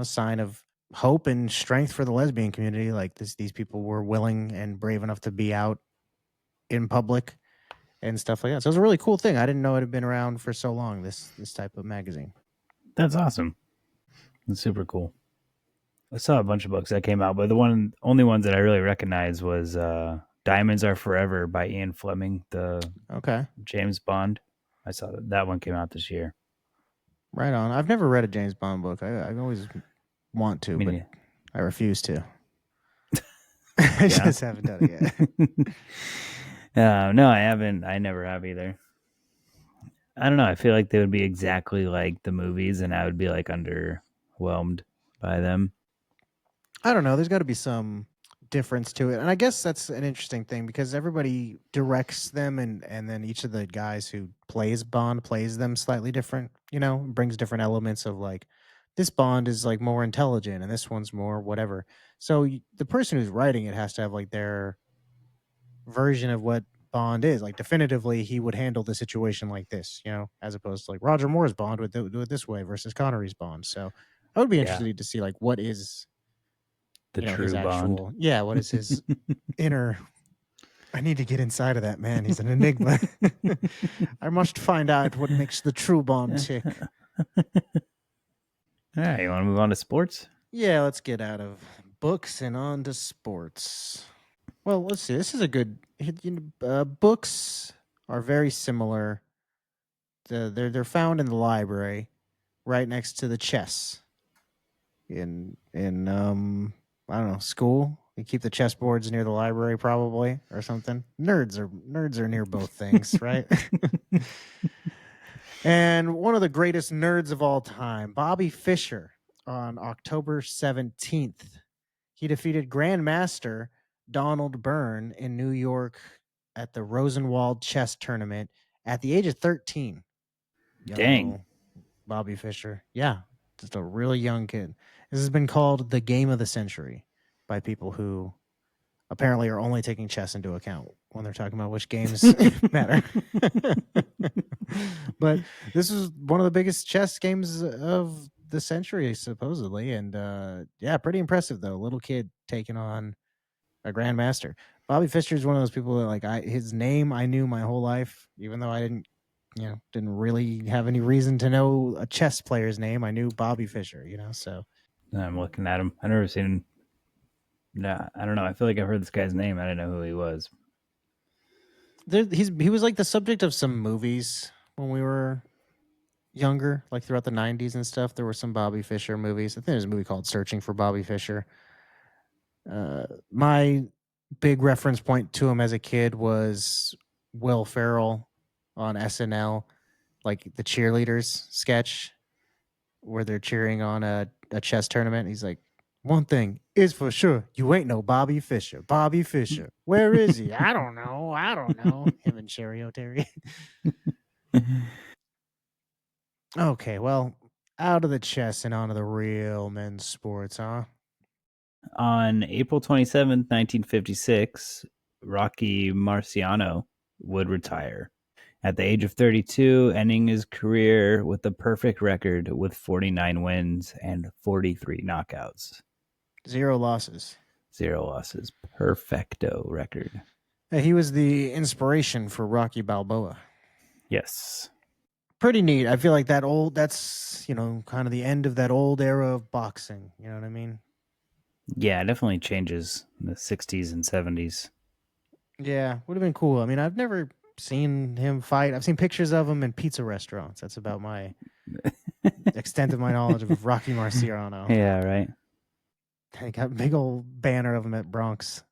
sign of hope and strength for the lesbian community. Like these people were willing and brave enough to be out in public and stuff like that. So it was a really cool thing. I didn't know it had been around for so long. This type of magazine. That's awesome. That's super cool. I saw a bunch of books that came out, but the only ones that I really recognized was Diamonds Are Forever by Ian Fleming, the Okay, James Bond. I saw that one came out this year. right on. I've never read a James Bond book. I always want I to, but mean, I refuse to. I yeah. just haven't done it yet. No, I haven't. I never have either. I don't know. I feel like they would be exactly like the movies, and I would be like underwhelmed by them. I don't know. There's got to be some difference to it, and I guess that's an interesting thing because everybody directs them, and then each of the guys who plays Bond plays them slightly different. Brings different elements of like this Bond is like more intelligent, and this one's more whatever. So the person who's writing it has to have like their version of what Bond is. Like definitively, he would handle the situation like this, as opposed to like Roger Moore's Bond would do it this way versus Connery's Bond. So I would be Yeah, interested to see like what is the his true Bond. actual what is his inner. I need to get inside of that man. He's an enigma. I must find out what makes the true Bond tick. All right, you want to move on to sports? Yeah, let's get out of books and on to sports. Well, let's see. This is a good. Books are very similar. They're found in the library, right next to the chess. In I don't know, school. You keep the chessboards near the library, probably, or something. Nerds are near both things, right? And one of the greatest nerds of all time, Bobby Fischer, on October 17th, he defeated Grandmaster Donald Byrne in New York at the Rosenwald Chess Tournament at the age of 13. Young Dang. little Bobby Fischer. Yeah, just a really young kid. This has been called the game of the century by people who apparently are only taking chess into account when they're talking about which games matter. But this is one of the biggest chess games of the century, supposedly. And yeah, pretty impressive, though. Little kid taking on a grandmaster. Bobby Fischer is one of those people that, like, his name I knew my whole life, even though I didn't really have any reason to know a chess player's name. I knew Bobby Fischer, so. I'm looking at him. I've never seen him. Nah, I don't know. I feel like I've heard this guy's name. I didn't know who he was. He was like the subject of some movies when we were younger, like throughout the 90s and stuff. There were some Bobby Fischer movies. I think there's a movie called Searching for Bobby Fischer. My big reference point to him as a kid was Will Ferrell on SNL, like the cheerleaders sketch where they're cheering on a chess tournament. He's like, one thing is for sure, you ain't no Bobby Fischer. Bobby Fischer, where is he? I don't know. Him and Sherry O'Terry. Okay, well, out of the chess and onto the real men's sports, huh? On April 27th, 1956, Rocky Marciano would retire at the age of 32, ending his career with a perfect record with 49 wins and 43 knockouts. 0 losses. 0 losses. Perfecto record. He was the inspiration for Rocky Balboa. Yes. Pretty neat. I feel like that's, kind of the end of that old era of boxing. You know what I mean? Yeah, it definitely changes in the 60s and 70s. Yeah, would have been cool. I mean, I've never seen him fight. I've seen pictures of him in pizza restaurants. That's about my extent of my knowledge of Rocky Marciano. Yeah, right. I got a big old banner of him at Bronx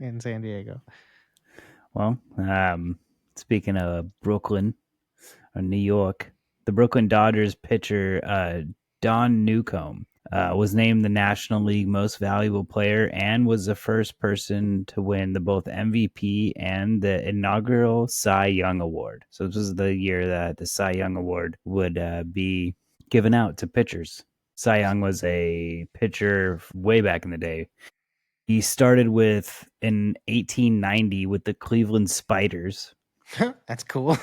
in San Diego. Well, speaking of Brooklyn or New York, the Brooklyn Dodgers pitcher Don Newcomb was named the National League Most Valuable Player and was the first person to win the both MVP and the inaugural Cy Young Award. So this was the year that the Cy Young Award would be given out to pitchers. Cy Young was a pitcher way back in the day. He started in 1890 with the Cleveland Spiders. That's cool.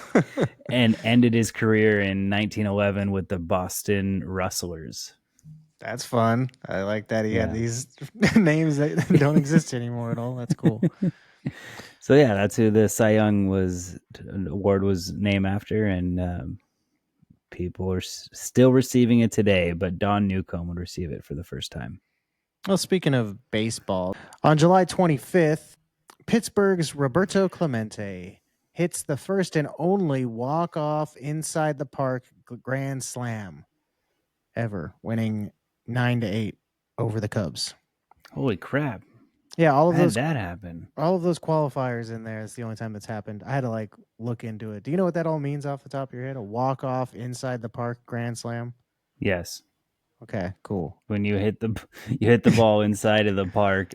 And ended his career in 1911 with the Boston Rustlers. That's fun. I like that he had these names that don't exist anymore at all. That's cool. So yeah, that's who the Cy Young award was named after, and people are still receiving it today. But Don Newcomb would receive it for the first time. Well, speaking of baseball, on July 25th, Pittsburgh's Roberto Clemente hits the first and only walk-off inside the park grand slam ever, winning 9-8 over the Cubs. Holy crap. Yeah, How did that happen? All of those qualifiers in there. It's the only time that's happened. I had to look into it. Do you know what that all means off the top of your head? A walk-off inside the park grand slam? Yes. Okay, cool. When you hit the ball inside of the park,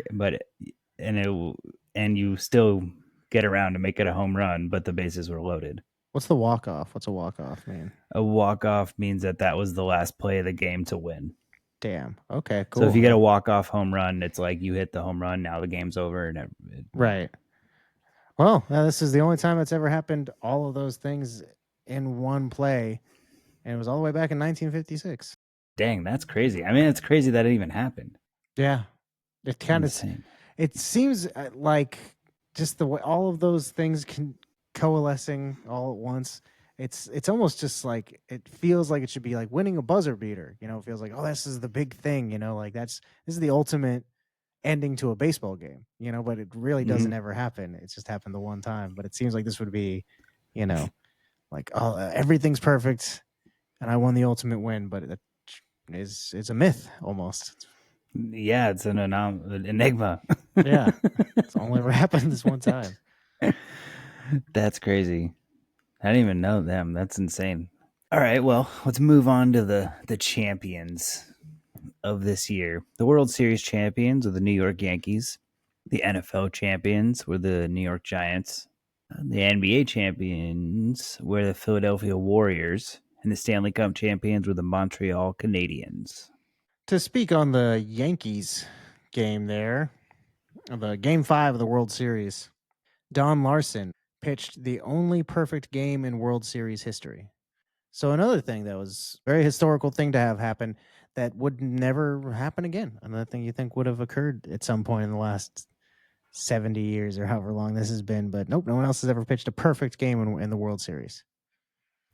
and you still get around to make it a home run, but the bases were loaded. What's the walk-off? What's a walk-off mean? A walk-off means that was the last play of the game to win. Damn. Okay, cool. So if you get a walk-off home run, it's like you hit the home run, now the game's over. Right. Well, this is the only time it's ever happened, all of those things in one play, and it was all the way back in 1956. Dang, that's crazy. I mean, it's crazy that it even happened. Yeah. It kind of, it seems like just the way all of those things can coalescing all at once. It's almost just like, it feels like it should be like winning a buzzer beater. It feels like, oh, this is the big thing. Like this is the ultimate ending to a baseball game. But it really doesn't ever happen. It's just happened the one time. But it seems like this would be, like, oh, everything's perfect, and I won the ultimate win. But it is a myth almost. Yeah, it's an enigma. Yeah, it's only ever happened this one time. That's crazy. I didn't even know them. That's insane. All right, well, let's move on to the champions of this year. The World Series champions were the New York Yankees. The NFL champions were the New York Giants. The NBA champions were the Philadelphia Warriors. And the Stanley Cup champions were the Montreal Canadiens. To speak on the Yankees game there, The Game 5 of the World Series. Don Larson pitched the only perfect game in World Series history. So another thing that was a very historical thing to have happen that would never happen again. Another thing you think would have occurred at some point in the last 70 years or however long this has been. But nope, no one else has ever pitched a perfect game in the World Series.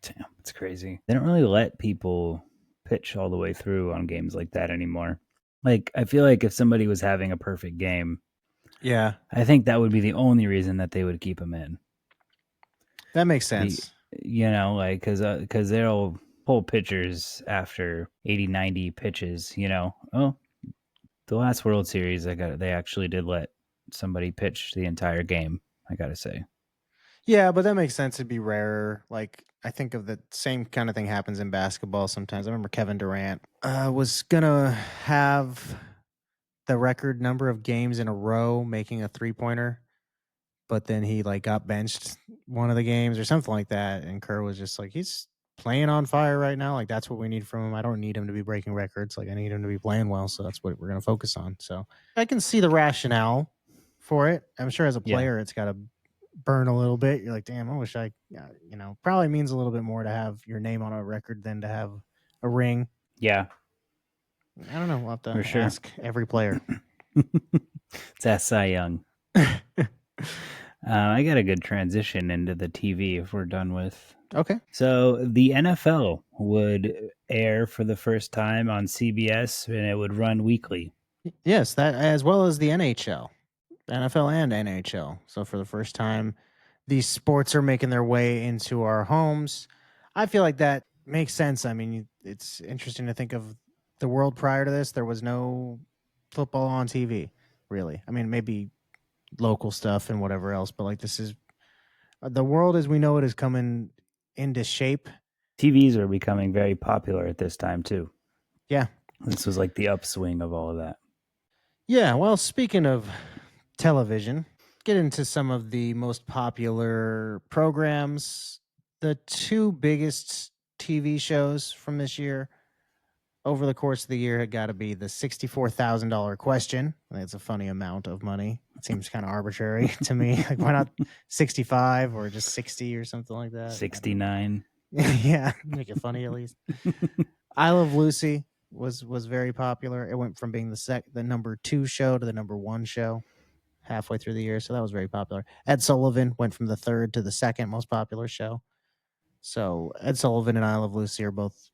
Damn, it's crazy. They don't really let people pitch all the way through on games like that anymore. Like, I feel like if somebody was having a perfect game, Yeah, I think that would be the only reason that they would keep him in. that makes sense. Like, because they'll pull pitchers after 80, 90 pitches, Oh, the last World Series, they actually did let somebody pitch the entire game, I got to say. Yeah, but that makes sense. It'd be rarer. Like I think of the same kind of thing happens in basketball sometimes. I remember Kevin Durant was gonna have the record number of games in a row making a 3-pointer, but then he like got benched one of the games or something like that. And Kerr was just like, he's playing on fire right now. Like that's what we need from him. I don't need him to be breaking records. Like I need him to be playing well. So that's what we're gonna focus on. So I can see the rationale for it. I'm sure as a Yeah. player, it's got to burn a little bit. You're like, damn, I wish probably means a little bit more to have your name on a record than to have a ring. Yeah, I don't know. We'll have to for sure. ask every player. It's that Cy Young. I got a good transition into the TV if we're done with. Okay. So the NFL would air for the first time on CBS, and it would run weekly. Yes, that as well as the NHL, NFL and NHL. So for the first time, these sports are making their way into our homes. I feel like that makes sense. I mean, it's interesting to think of the world prior to this. There was no football on TV, really. I mean, maybe local stuff and whatever else, but like this is the world as we know it is coming into shape. TVs are becoming very popular at this time too. Yeah. This was like the upswing of all of that. Yeah. Well, speaking of television, get into some of the most popular programs. The two biggest TV shows from this year over the course of the year had got to be the $64,000 question. I think it's a funny amount of money. It seems kind of arbitrary to me. Like, why not 65 or just 60 or something like that? 69. Yeah, make it funny at least. I Love Lucy was very popular. It went from being the number 2 show to the number 1 show halfway through the year, so that was very popular. Ed Sullivan went from the 3rd to the 2nd most popular show. So Ed Sullivan and I Love Lucy are both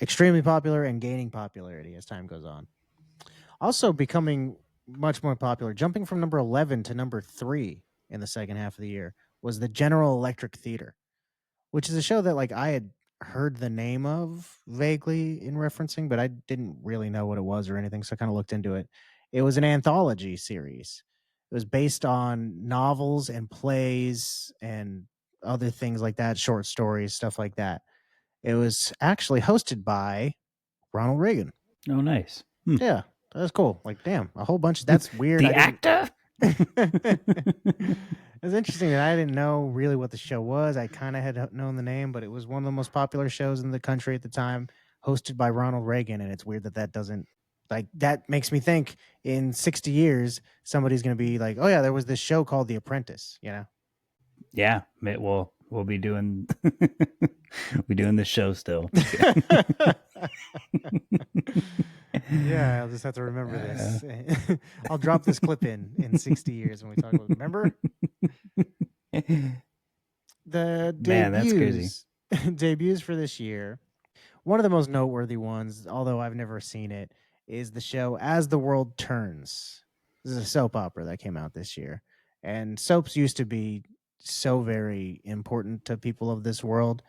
extremely popular and gaining popularity as time goes on. Also becoming much more popular, jumping from number 11 to number 3 in the second half of the year, was the General Electric Theater, which is a show that like I had heard the name of vaguely in referencing, but I didn't really know what it was or anything, so I kind of looked into it. It was an anthology series. It was based on novels and plays and other things like that, short stories, stuff like that. It was actually hosted by Ronald Reagan. Oh, nice. Yeah, that's cool. Like, damn, a whole bunch. That's weird. The actor? It's interesting that I didn't know really what the show was. I kind of had known the name, but it was one of the most popular shows in the country at the time, hosted by Ronald Reagan. And it's weird that doesn't, like, that makes me think in 60 years, somebody's going to be like, oh, yeah, there was this show called The Apprentice, you know? Yeah, we'll be doing the show still. Yeah, I'll just have to remember this. I'll drop this clip in 60 years when we talk about it. Remember? The Man, that's crazy. debuts for this year. One of the most noteworthy ones, although I've never seen it, is the show As the World Turns. This is a soap opera that came out this year. And soaps used to be so very important to people of this world.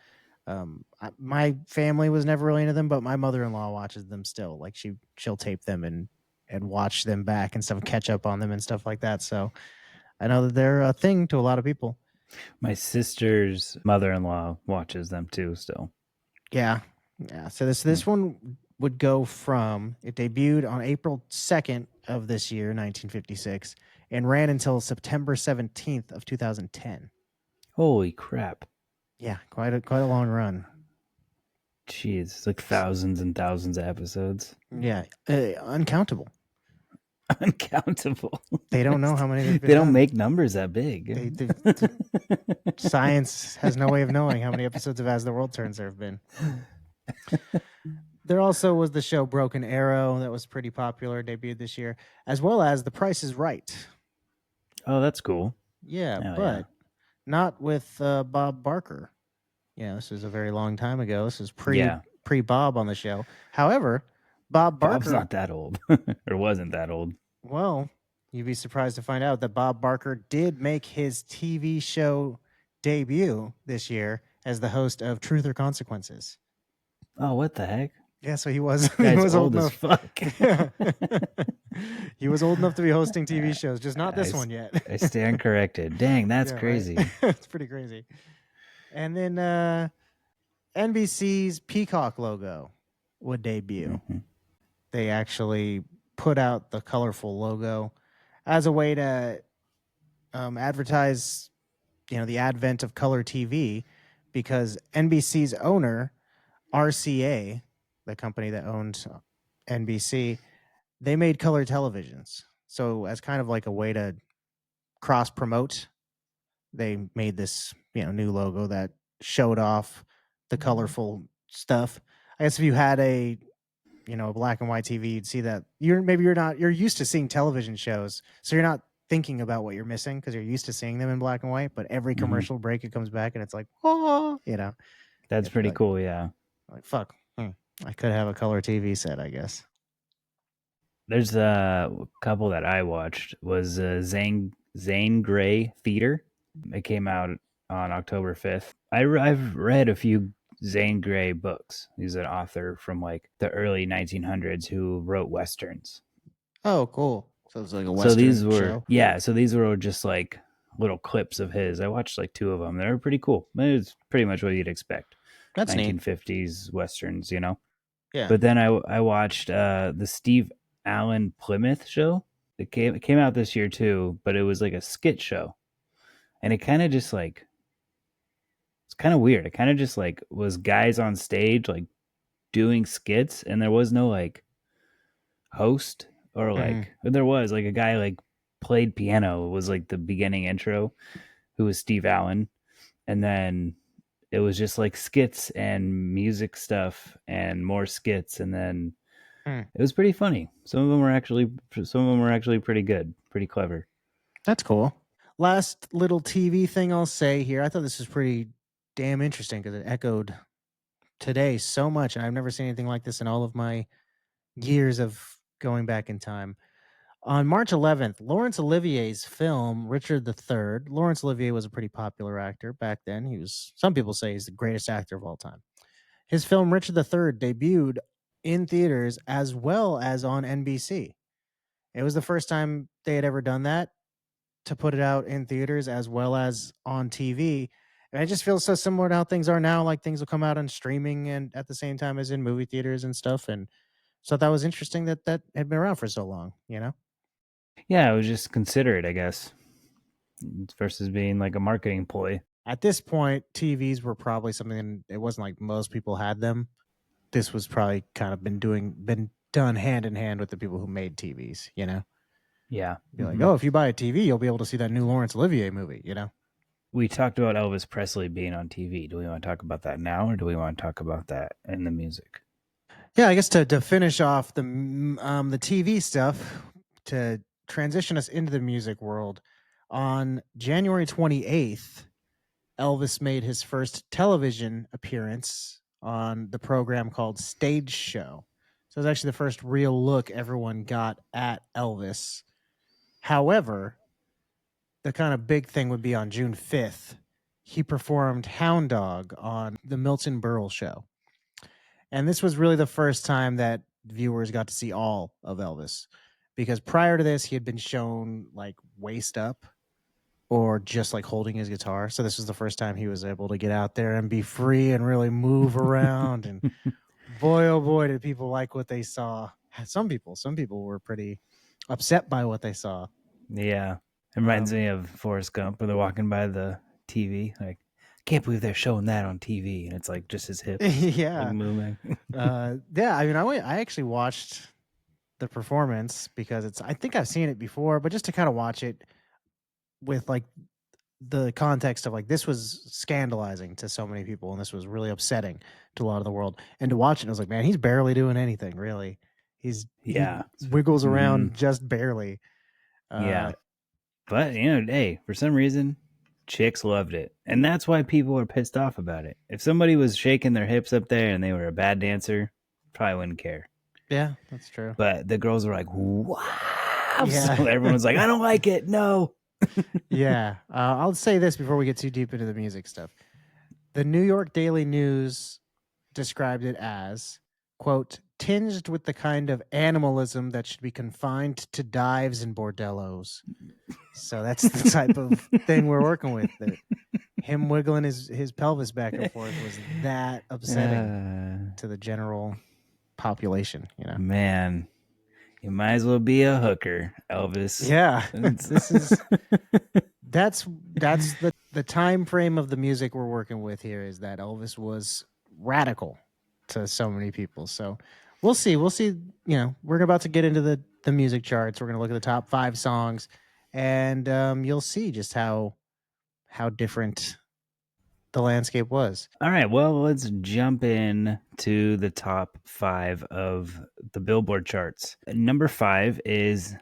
My family was never really into them, but my mother-in-law watches them still. Like she'll tape them and watch them back and stuff, catch up on them and stuff like that. So I know that they're a thing to a lot of people. My sister's mother-in-law watches them too still. Yeah. So this one would go from, it debuted on April 2nd of this year, 1956, and ran until September 17th of 2010. Holy crap. Yeah, quite a long run. Jeez, it's like thousands and thousands of episodes. Yeah, uncountable. Uncountable. They don't know how many they've been They don't done. make numbers that big. Science has no way of knowing how many episodes of As the World Turns there have been. There also was the show Broken Arrow that was pretty popular, debuted this year, as well as The Price is Right. Oh, that's cool. Yeah, Oh, but yeah. not with Bob Barker. Yeah, this is a very long time ago. This is Yeah. pre Bob on the show. However, Bob Bob's Barker, not that old, or wasn't that old. well, you'd be surprised to find out that Bob Barker did make his TV show debut this year as the host of Truth or Consequences. Oh, what the heck? Yeah, so he was he Guy's was old old as enough. fuck. Yeah. He was old enough to be hosting TV shows, just not this one yet. I stand corrected. Dang, that's Yeah, right? crazy. It's pretty crazy. And then NBC's Peacock logo would debut. Mhm. They actually put out the colorful logo as a way to advertise, the advent of color TV, because NBC's owner, RCA, the company that owns NBC, they made color televisions. So as kind of like a way to cross promote, they made this new logo that showed off the colorful stuff. I guess if you had a black and white TV, you'd see that you're used to seeing television shows, so you're not thinking about what you're missing because you're used to seeing them in black and white. But every commercial break, it comes back and it's like, oh, That's pretty cool. Yeah. like fuck, I could have a color TV set, I guess. There's a couple that I watched was Zane Grey Theater. It came out on October 5th. I've read a few Zane Grey books. He's an author from like the early 1900s who wrote westerns. Oh, cool. So it's like a So western these were show. so these were just like little clips of his. I watched like two of them. They were pretty cool. It's pretty much what you'd expect. That's neat. 1950s westerns, Yeah. But then I watched the Steve Allen Plymouth show. It came out this year too, but it was like a skit show, and it kind of just like it's kind of weird. It kind of just like was guys on stage like doing skits, and there was no like host or like there was like a guy like played piano. It was like the beginning intro, who was Steve Allen, and then it was just like skits and music stuff and more skits, and then it was pretty funny. Some of them were actually pretty good, pretty clever. That's cool. Last little TV thing I'll say here. I thought this was pretty damn interesting because it echoed today so much, and I've never seen anything like this in all of my years of going back in time. On March 11th, Laurence Olivier's film Richard III. Laurence Olivier was a pretty popular actor back then. Some people say he's the greatest actor of all time. His film Richard III debuted in theaters as well as on NBC. It was the first time they had ever done that, to put it out in theaters as well as on TV. And it just feels so similar to how things are now. Like things will come out on streaming and at the same time as in movie theaters and stuff. And so that was interesting that had been around for so long, Yeah, it was just considerate, I guess, versus being like a marketing ploy. At this point, TVs were probably something, it wasn't like most people had them. This was probably kind of been done hand in hand with the people who made TVs, Yeah. Be like, oh, if you buy a TV, you'll be able to see that new Laurence Olivier movie, We talked about Elvis Presley being on TV. Do we want to talk about that now, or do we want to talk about that in the music? Yeah, I guess to finish off the TV stuff, to transition us into the music world, on January 28th, Elvis made his first television appearance on the program called Stage Show. So it was actually the first real look everyone got at Elvis. However, the kind of big thing would be on June 5th. He performed Hound Dog on the Milton Berle Show. And this was really the first time that viewers got to see all of Elvis, because prior to this, he had been shown like waist up or just like holding his guitar. So this was the first time he was able to get out there and be free and really move around. And boy, oh boy, did people like what they saw. Some people were pretty upset by what they saw. Yeah. It reminds me of Forrest Gump, where they're walking by the TV, like, can't believe they're showing that on TV, and it's like just his hips yeah like moving. yeah, I mean, I actually watched the performance because I think I've seen it before, but just to kind of watch it with like the context of like this was scandalizing to so many people and this was really upsetting to a lot of the world. And to watch it, I was like, man, he's barely doing anything really. He Yeah. wiggles Mhm. around just barely. Yeah. Uh, But, hey, for some reason, chicks loved it. And that's why people are pissed off about it. If somebody was shaking their hips up there and they were a bad dancer, probably wouldn't care. yeah, that's true. But the girls were like, wow. Yeah. So everyone's like, I don't like it. No. Yeah. I'll say this before we get too deep into the music stuff. The New York Daily News described it as, quote, tinged with the kind of animalism that should be confined to dives and bordellos. So that's the type of thing we're working with. That him wiggling his pelvis back and forth was that upsetting to the general population, you know? Man, you might as well be a hooker, Elvis. Yeah. That's the time frame of the music we're working with here is that Elvis was radical to so many people. So we'll see. We're about to get into the music charts. We're going to look at the top 5 songs, and you'll see just how different the landscape was. All right, well, let's jump in to the top 5 of the Billboard charts. Number 5 is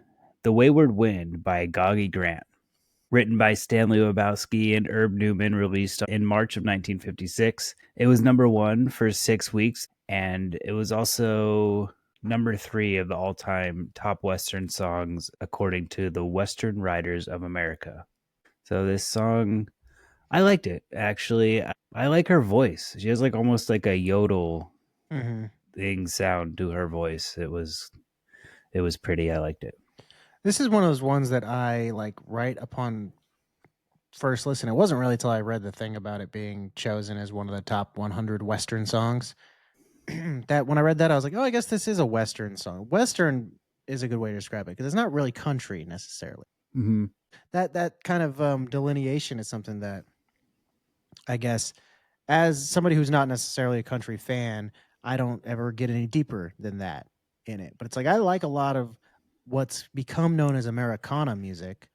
The Wayward Wind by Goggy Grant. Written by Stanley Lebowski and Herb Newman, released in March of 1956. It was number 1 for 6 weeks, and it was also number 3 of the all-time top Western songs according to the Western Writers of America. So this song, I liked it, actually. I like her voice. She has like almost like a yodel thing sound to her voice. It was pretty. I liked it. This is one of those ones that I like right upon first listen. It wasn't really till I read the thing about it being chosen as one of the top 100 Western songs that when I read that, I was like, oh, I guess this is a Western song. Western is a good way to describe it because it's not really country necessarily. Mm-hmm. That kind of delineation is something that I guess as somebody who's not necessarily a country fan, I don't ever get any deeper than that in it. But it's like I like a lot of what's become known as Americana music,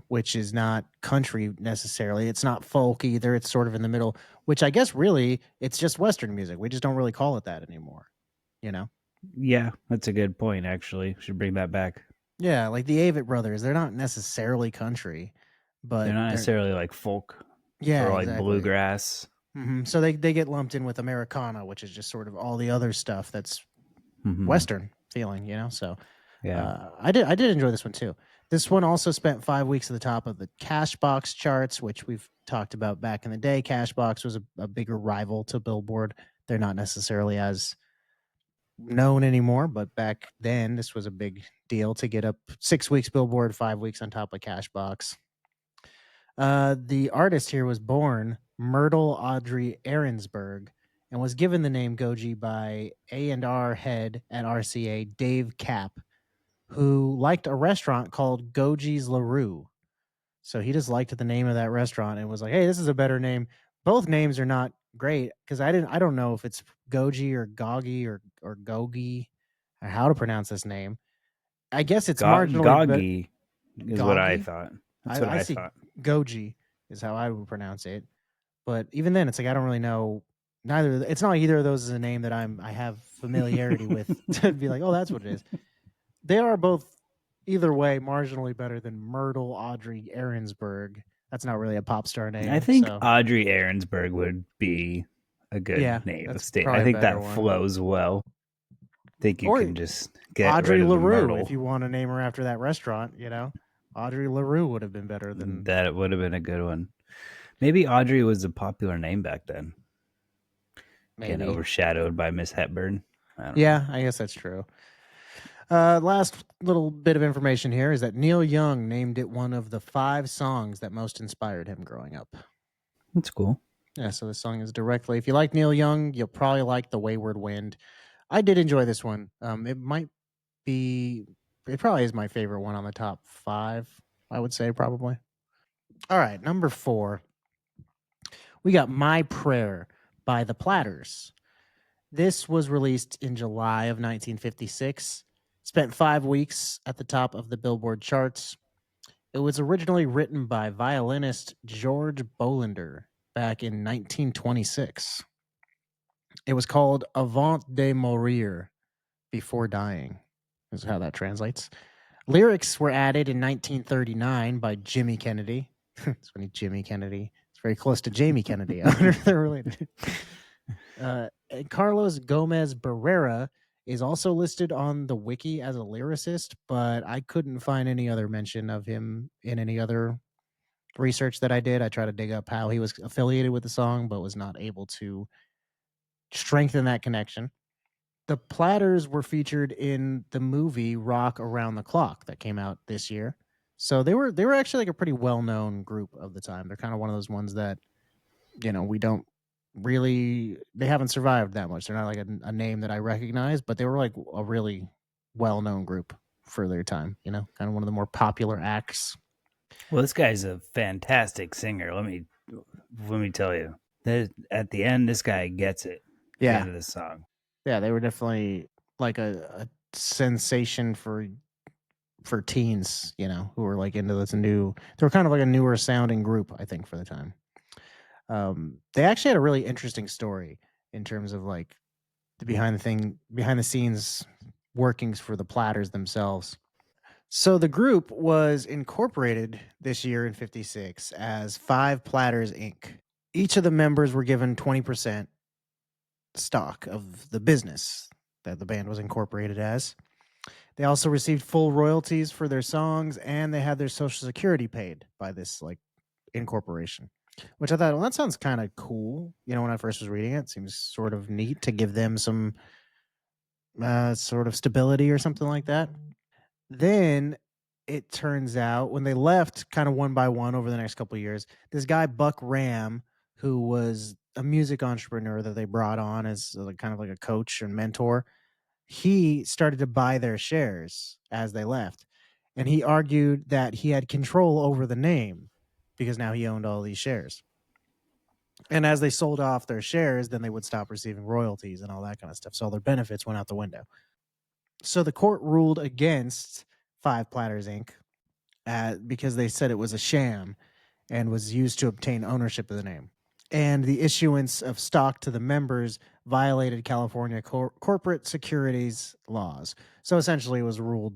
which is not country necessarily. It's not folk either. It's sort of in the middle, which I guess really it's just Western music. We just don't really call it that anymore, you know? Yeah, that's a good point, actually. Should bring that back. Yeah, like the Avett Brothers, they're not necessarily country, They're but not necessarily like folk yeah, or like exactly. bluegrass. So they get lumped in with Americana, which is just sort of all the other stuff that's Western feeling, So Yeah. I did enjoy this one too. This one also spent 5 weeks at the top of the Cashbox charts, which we've talked about back in the day. Cashbox was a bigger rival to Billboard. They're not necessarily as known anymore, but back then this was a big deal to get up 6 weeks Billboard, 5 weeks on top of Cashbox. The artist here was born Myrtle Audrey Ahrensberg and was given the name Goji by A&R head at RCA, Dave Kapp, who liked a restaurant called Goji's LaRue. So he just liked the name of that restaurant and was like, "Hey, this is a better name." Both names are not great because I don't know if it's Goji or Gogi or Gogi or how to pronounce this name. I guess it's marginally better. Goggy is what I Gogi. thought. That's what I I see thought. Goji is how I would pronounce it. But even then, it's like I don't really know. It's not like either of those is a name that I have familiarity with to be like, oh, that's what it is. They are both either way marginally better than Myrtle Audrey Ahrensberg. That's not really a pop star name. I think so. Audrey Ahrensberg would be a good name of state. I think that flows well. I think you can just get Audrey rid of LaRue the Myrtle. if you want to name her after that restaurant. Audrey LaRue would have been better than that. Would have been a good one. Maybe Audrey was a popular name back then. Maybe. Getting overshadowed by Miss Hepburn. I guess that's true. Last little bit of information here is that Neil Young named it one of the 5 songs that most inspired him growing up. That's cool. Yeah, so this song is directly. If you like Neil Young, you'll probably like The Wayward Wind. I did enjoy this one. It probably is my favorite one on the top 5, I would say, probably. All right, number 4. We got My Prayer by the Platters. This was released in July of 1956. Spent 5 weeks at the top of the Billboard charts. It was originally written by violinist George Bolender back in 1926. It was called Avant de Mourir, before dying, is how that translates. Lyrics were added in 1939 by Jimmy Kennedy. It's funny, Jimmy Kennedy. It's very close to Jamie Kennedy. I wonder if they're related. And Carlos Gomez Barrera is also listed on the wiki as a lyricist, but I couldn't find any other mention of him in any other research that I did. I tried to dig up how he was affiliated with the song, but was not able to strengthen that connection. The Platters were featured in the movie Rock Around the Clock that came out this year. So they were actually like a pretty well-known group of the time. They're kind of one of those ones that, we don't really, they haven't survived that much. They're not like a name that I recognize, but they were like a really well-known group for their time, kind of one of the more popular acts. Well, this guy's a fantastic singer. Let me tell you. At the end, this guy gets it. The Yeah. end of the song. Yeah, they were definitely like a sensation for teens, who were like into this new. They were kind of like a newer sounding group, I think, for the time. They actually had a really interesting story in terms of like the behind the scenes workings for the Platters themselves. So the group was incorporated this year in 56 as Five Platters Inc. Each of the members were given 20% stock of the business that the band was incorporated as. They also received full royalties for their songs, and they had their social security paid by this like incorporation, which I thought, well, that sounds kind of cool. When I first was reading it seems sort of neat to give them some sort of stability or something like that. Then it turns out when they left kind of one by one over the next couple of years, this guy, Buck Ram, who was a music entrepreneur that they brought on as kind of like a coach and mentor, he started to buy their shares as they left. And he argued that he had control over the name because now he owned all these shares. And as they sold off their shares, then they would stop receiving royalties and all that kind of stuff. So all their benefits went out the window. So the court ruled against Five Platters Inc. Because they said it was a sham and was used to obtain ownership of the name. And the issuance of stock to the members violated California corporate securities laws. So essentially it was ruled,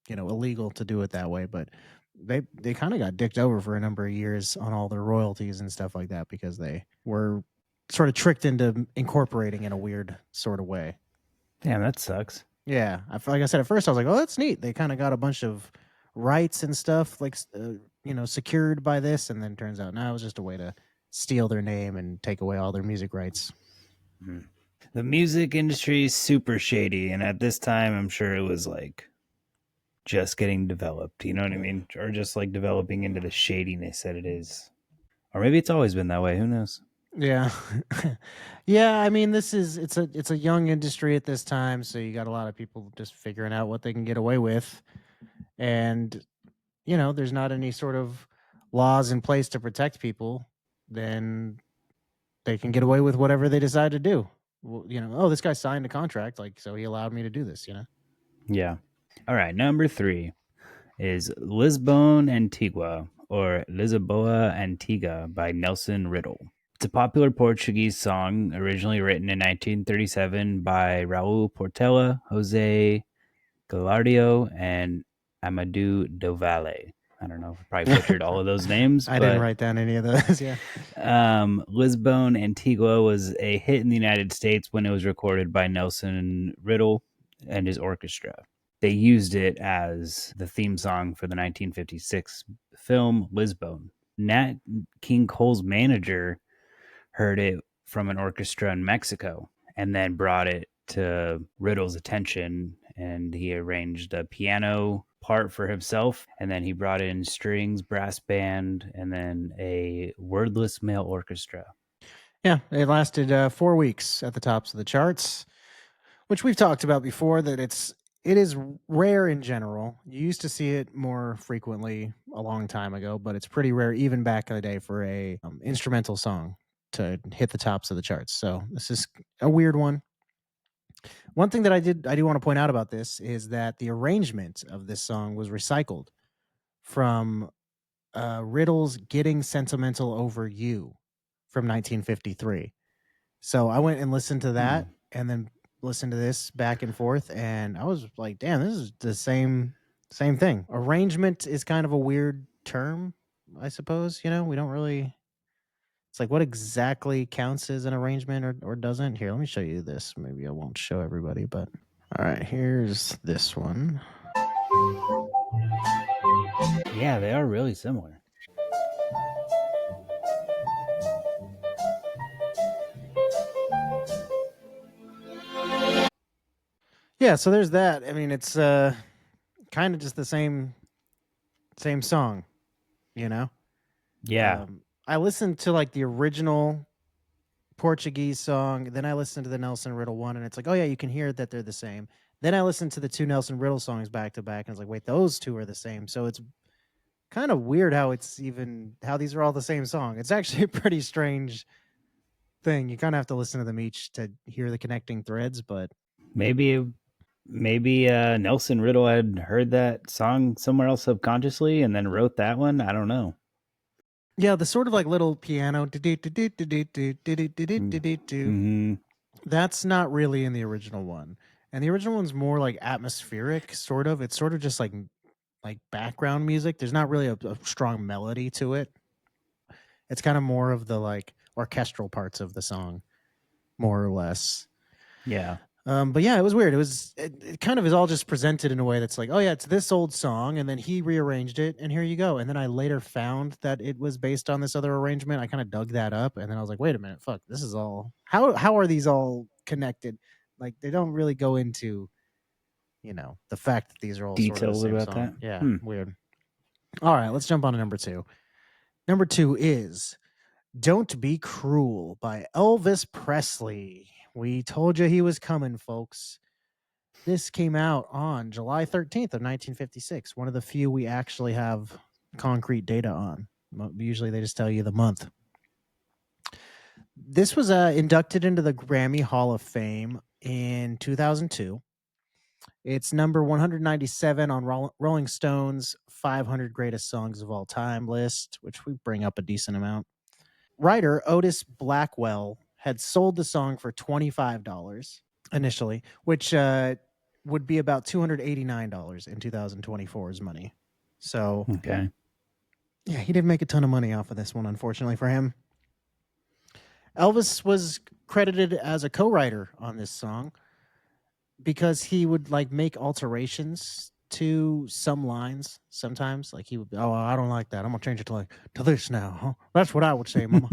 illegal to do it that way. But they kind of got dicked over for a number of years on all their royalties and stuff like that because they were sort of tricked into incorporating in a weird sort of way. Damn, that sucks. Yeah. Like I said, at first I was like, oh, that's neat. They kind of got a bunch of rights and stuff like, secured by this. And then turns out, no, it was just a way to steal their name and take away all their music rights. Mm-hmm. The music industry is super shady. And at this time, I'm sure it was like just getting developed. You know what I mean? Or just like developing into the shadiness that it is. Or maybe it's always been that way. Who knows? Yeah. Yeah, I mean, it's a young industry at this time, so you got a lot of people just figuring out what they can get away with. And there's not any sort of laws in place to protect people, then they can get away with whatever they decide to do. Well, oh, this guy signed a contract, like, so he allowed me to do this, Yeah. All right, number 3 is Lisbon Antigua, or Lisboa Antiga by Nelson Riddle. It's a popular Portuguese song originally written in 1937 by Raul Portela, Jose Galardio, and Amadou do Valle. I don't know if I probably butchered all of those names. I didn't write down any of those, yeah. Lisbon Antigua was a hit in the United States when it was recorded by Nelson Riddle and his orchestra. They used it as the theme song for the 1956 film Lisbon. Nat King Cole's manager heard it from an orchestra in Mexico and then brought it to Riddle's attention, and he arranged a piano part for himself, and then he brought in strings, brass band, and then a wordless male orchestra. Yeah, it lasted 4 weeks at the tops of the charts, which we've talked about before, that it is rare in general. You used to see it more frequently a long time ago, but it's pretty rare even back in the day for a instrumental song to hit the tops of the charts. So this is a weird one. One thing that I do want to point out about this is that the arrangement of this song was recycled from Riddle's "Getting Sentimental Over You" from 1953. So I went and listened to Hmm. that, and then listened to this back and forth, and I was like, "Damn, this is the same thing." Arrangement is kind of a weird term, I suppose. We don't really. It's like what exactly counts as an arrangement or doesn't. Here, let me show you this. Maybe I won't show everybody, but all right, here's this one. Yeah, they are really similar. Yeah, so there's that. I mean, it's kind of just the same song, you know. Yeah. I listened to like the original Portuguese song, then I listened to the Nelson Riddle one, and it's like, oh yeah, you can hear that they're the same. Then I listened to the two Nelson Riddle songs back to back, and I was like, wait, those two are the same. So it's kind of weird how these are all the same song. It's actually a pretty strange thing. You kind of have to listen to them each to hear the connecting threads, but Maybe Nelson Riddle had heard that song somewhere else subconsciously and then wrote that one. I don't know. yeah, the sort of like little piano Mm-hmm. that's not really in the original one. And the original one's more like atmospheric, sort of. It's sort of just like background music. There's not really a strong melody to it. It's kind of more of the like orchestral parts of the song, more or less. Yeah. But yeah, it was weird. It kind of is all just presented in a way that's like, oh yeah, it's this old song, and then he rearranged it, and here you go. And then I later found that it was based on this other arrangement. I kind of dug that up, and then I was like, wait a minute, fuck, this is all how are these all connected? Like they don't really go into the fact that these are all sort of the Details same about that. song. Yeah, weird. All right, let's jump on to number two. Number two is "Don't Be Cruel" by Elvis Presley. We told you he was coming, folks. This came out on July 13th of 1956, one of the few we actually have concrete data on. Usually they just tell you the month. This was inducted into the Grammy Hall of Fame in 2002. It's number 197 on Rolling Stone's 500 Greatest Songs of All Time list, which we bring up a decent amount. Writer Otis Blackwell had sold the song for $25 initially, which would be about $289 in 2024's money. So, Okay. yeah, he didn't make a ton of money off of this one, unfortunately for him. Elvis was credited as a co-writer on this song because he would like make alterations to some lines sometimes. Like he would, oh, I don't like that. I'm gonna change it to this now. Huh? That's what I would say, Mama.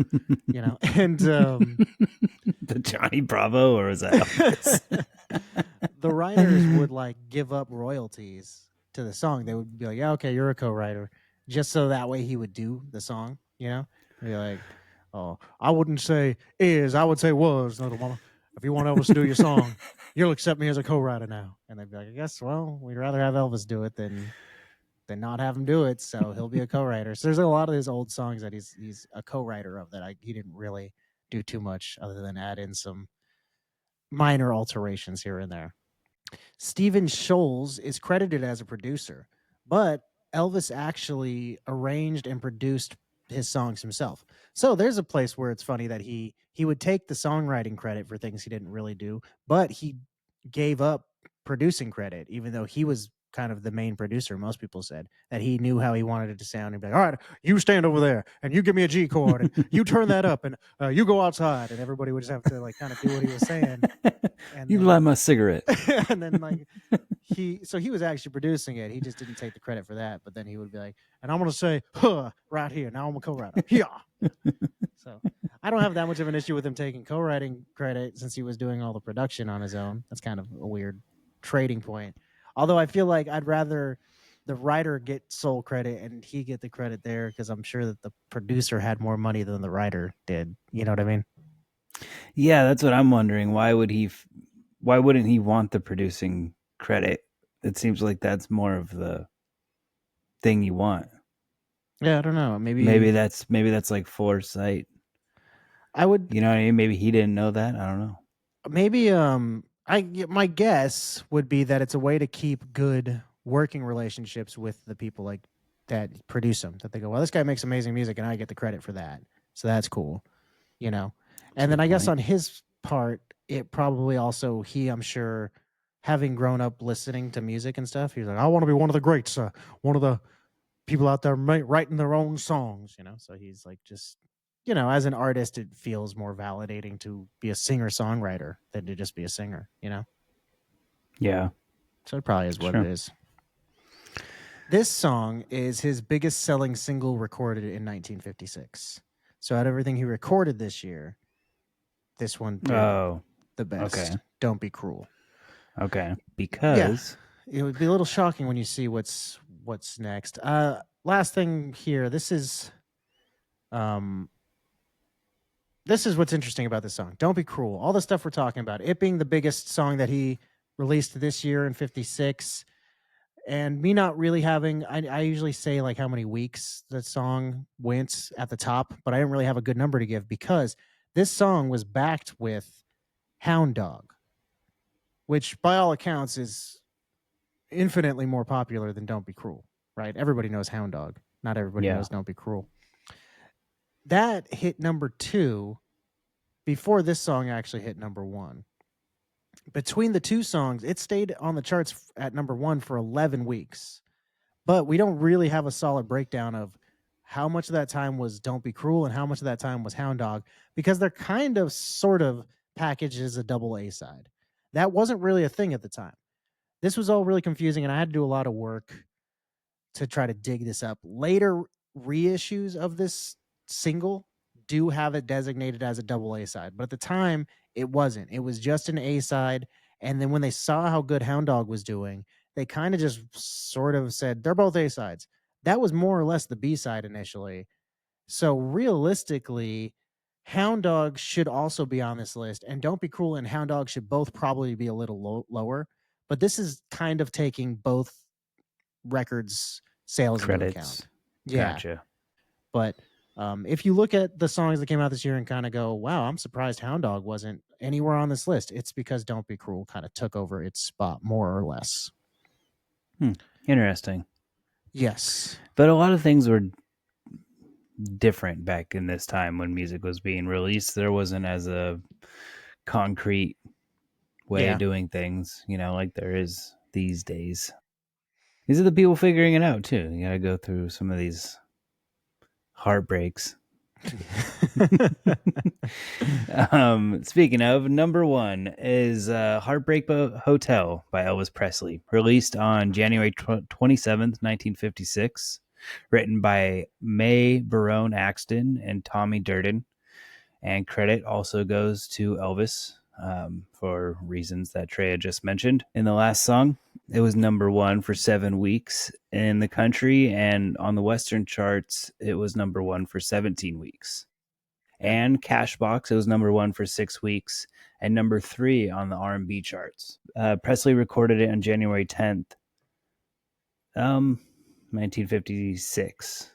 And The Johnny Bravo, or is that Elvis? the writers would like give up royalties to the song. They would be like, "Yeah, okay, you're a co-writer," just so that way he would do the song. Be like, "Oh, I wouldn't say is, I would say was, little mama. If you want Elvis to do your song, you'll accept me as a co-writer now." And they'd be like, "I guess, well, we'd rather have Elvis do it than not have him do it, so he'll be a co-writer." So there's a lot of his old songs that he's a co-writer of that he didn't really do too much other than add in some minor alterations here and there. Stephen Scholes is credited as a producer, but Elvis actually arranged and produced his songs himself. So there's a place where it's funny that he would take the songwriting credit for things he didn't really do, but he gave up producing credit, even though he was kind of the main producer. Most people said that he knew how he wanted it to sound. He'd be like, "All right, you stand over there, and you give me a G chord, and you turn that up, and you go outside," and everybody would just have to like kind of do what he was saying, and You light then my cigarette. and then like he was actually producing it. He just didn't take the credit for that. But then he would be like, and I'm gonna say, huh, right here. Now I'm a co-writer. Yeah. So I don't have that much of an issue with him taking co-writing credit since he was doing all the production on his own. That's kind of a weird trading point. Although I feel like I'd rather the writer get sole credit and he get the credit there because I'm sure that the producer had more money than the writer did. You know what I mean? Yeah, that's what I'm wondering. Why wouldn't he want the producing credit? It seems like that's more of the thing you want. Yeah, I don't know. Maybe Maybe that's like foresight. I would You know what I mean? Maybe he didn't know that. I don't know. maybe my guess would be that it's a way to keep good working relationships with the people like that produce them. That they go, well, this guy makes amazing music, and I get the credit for that, so that's cool, you know. That's a And then good I guess point. on his part, it probably also I'm sure, having grown up listening to music and stuff, he's like, I want to be one of the greats, one of the people out there writing their own songs, you know. So he's like, just as an artist, it feels more validating to be a singer songwriter than to just be a singer, you know. Yeah, So it probably is what it sure. is. This song is his biggest selling single recorded in 1956. So out of everything he recorded this year, this one did Oh, the best. okay. Don't Be Cruel. Okay. Yeah, Because it would be a little shocking when you see what's next. Last thing here. Um this is what's interesting about this song. Don't Be Cruel. All the stuff we're talking about, it being the biggest song that he released this year in 56, and me not really having, I usually say like how many weeks the song went at the top, but I didn't really have a good number to give because this song was backed with Hound Dog, which by all accounts is infinitely more popular than Don't Be Cruel, right? Everybody knows Hound Dog. Not everybody yeah. knows Don't Be Cruel. That hit number 2 before this song actually hit number 1. Between the two songs, it stayed on the charts at number 1 for 11 weeks. But we don't really have a solid breakdown of how much of that time was Don't Be Cruel and how much of that time was Hound Dog, because they're kind of sort of packaged as a double A side. That wasn't really a thing at the time. This was all really confusing, and I had to do a lot of work to try to dig this up. Later reissues of this single do have it designated as a double A side, but at the time it wasn't. It was just an A side. And then when they saw how good Hound Dog was doing, they kind of just sort of said they're both A sides. That was more or less the B side initially. So realistically, Hound Dog should also be on this list, and Don't Be Cruel and Hound Dog should both probably be a little lower. But this is kind of taking both records sales into account. Credits. Yeah. Gotcha. But if you look at the songs that came out this year and kind of go, wow, I'm surprised Hound Dog wasn't anywhere on this list, it's because Don't Be Cruel kind of took over its spot, more or less. Interesting. Yes. But a lot of things were different back in this time when music was being released. There wasn't as a concrete way of doing things, like there is these days. These are the people figuring it out too. You gotta go through some of these heartbreaks. Speaking of, number 1 is Heartbreak Hotel by Elvis Presley, released on January 27th, 1956, written by Mae Barone Axton and Tommy Durden, and credit also goes to Elvis for reasons that Trey had just mentioned in the last song. It was number 1 for 7 weeks in the country, and on the Western charts, it was number 1 for 17 weeks. And Cashbox, it was number 1 for 6 weeks, and number 3 on the R&B charts. Presley recorded it on January 10th, 1956.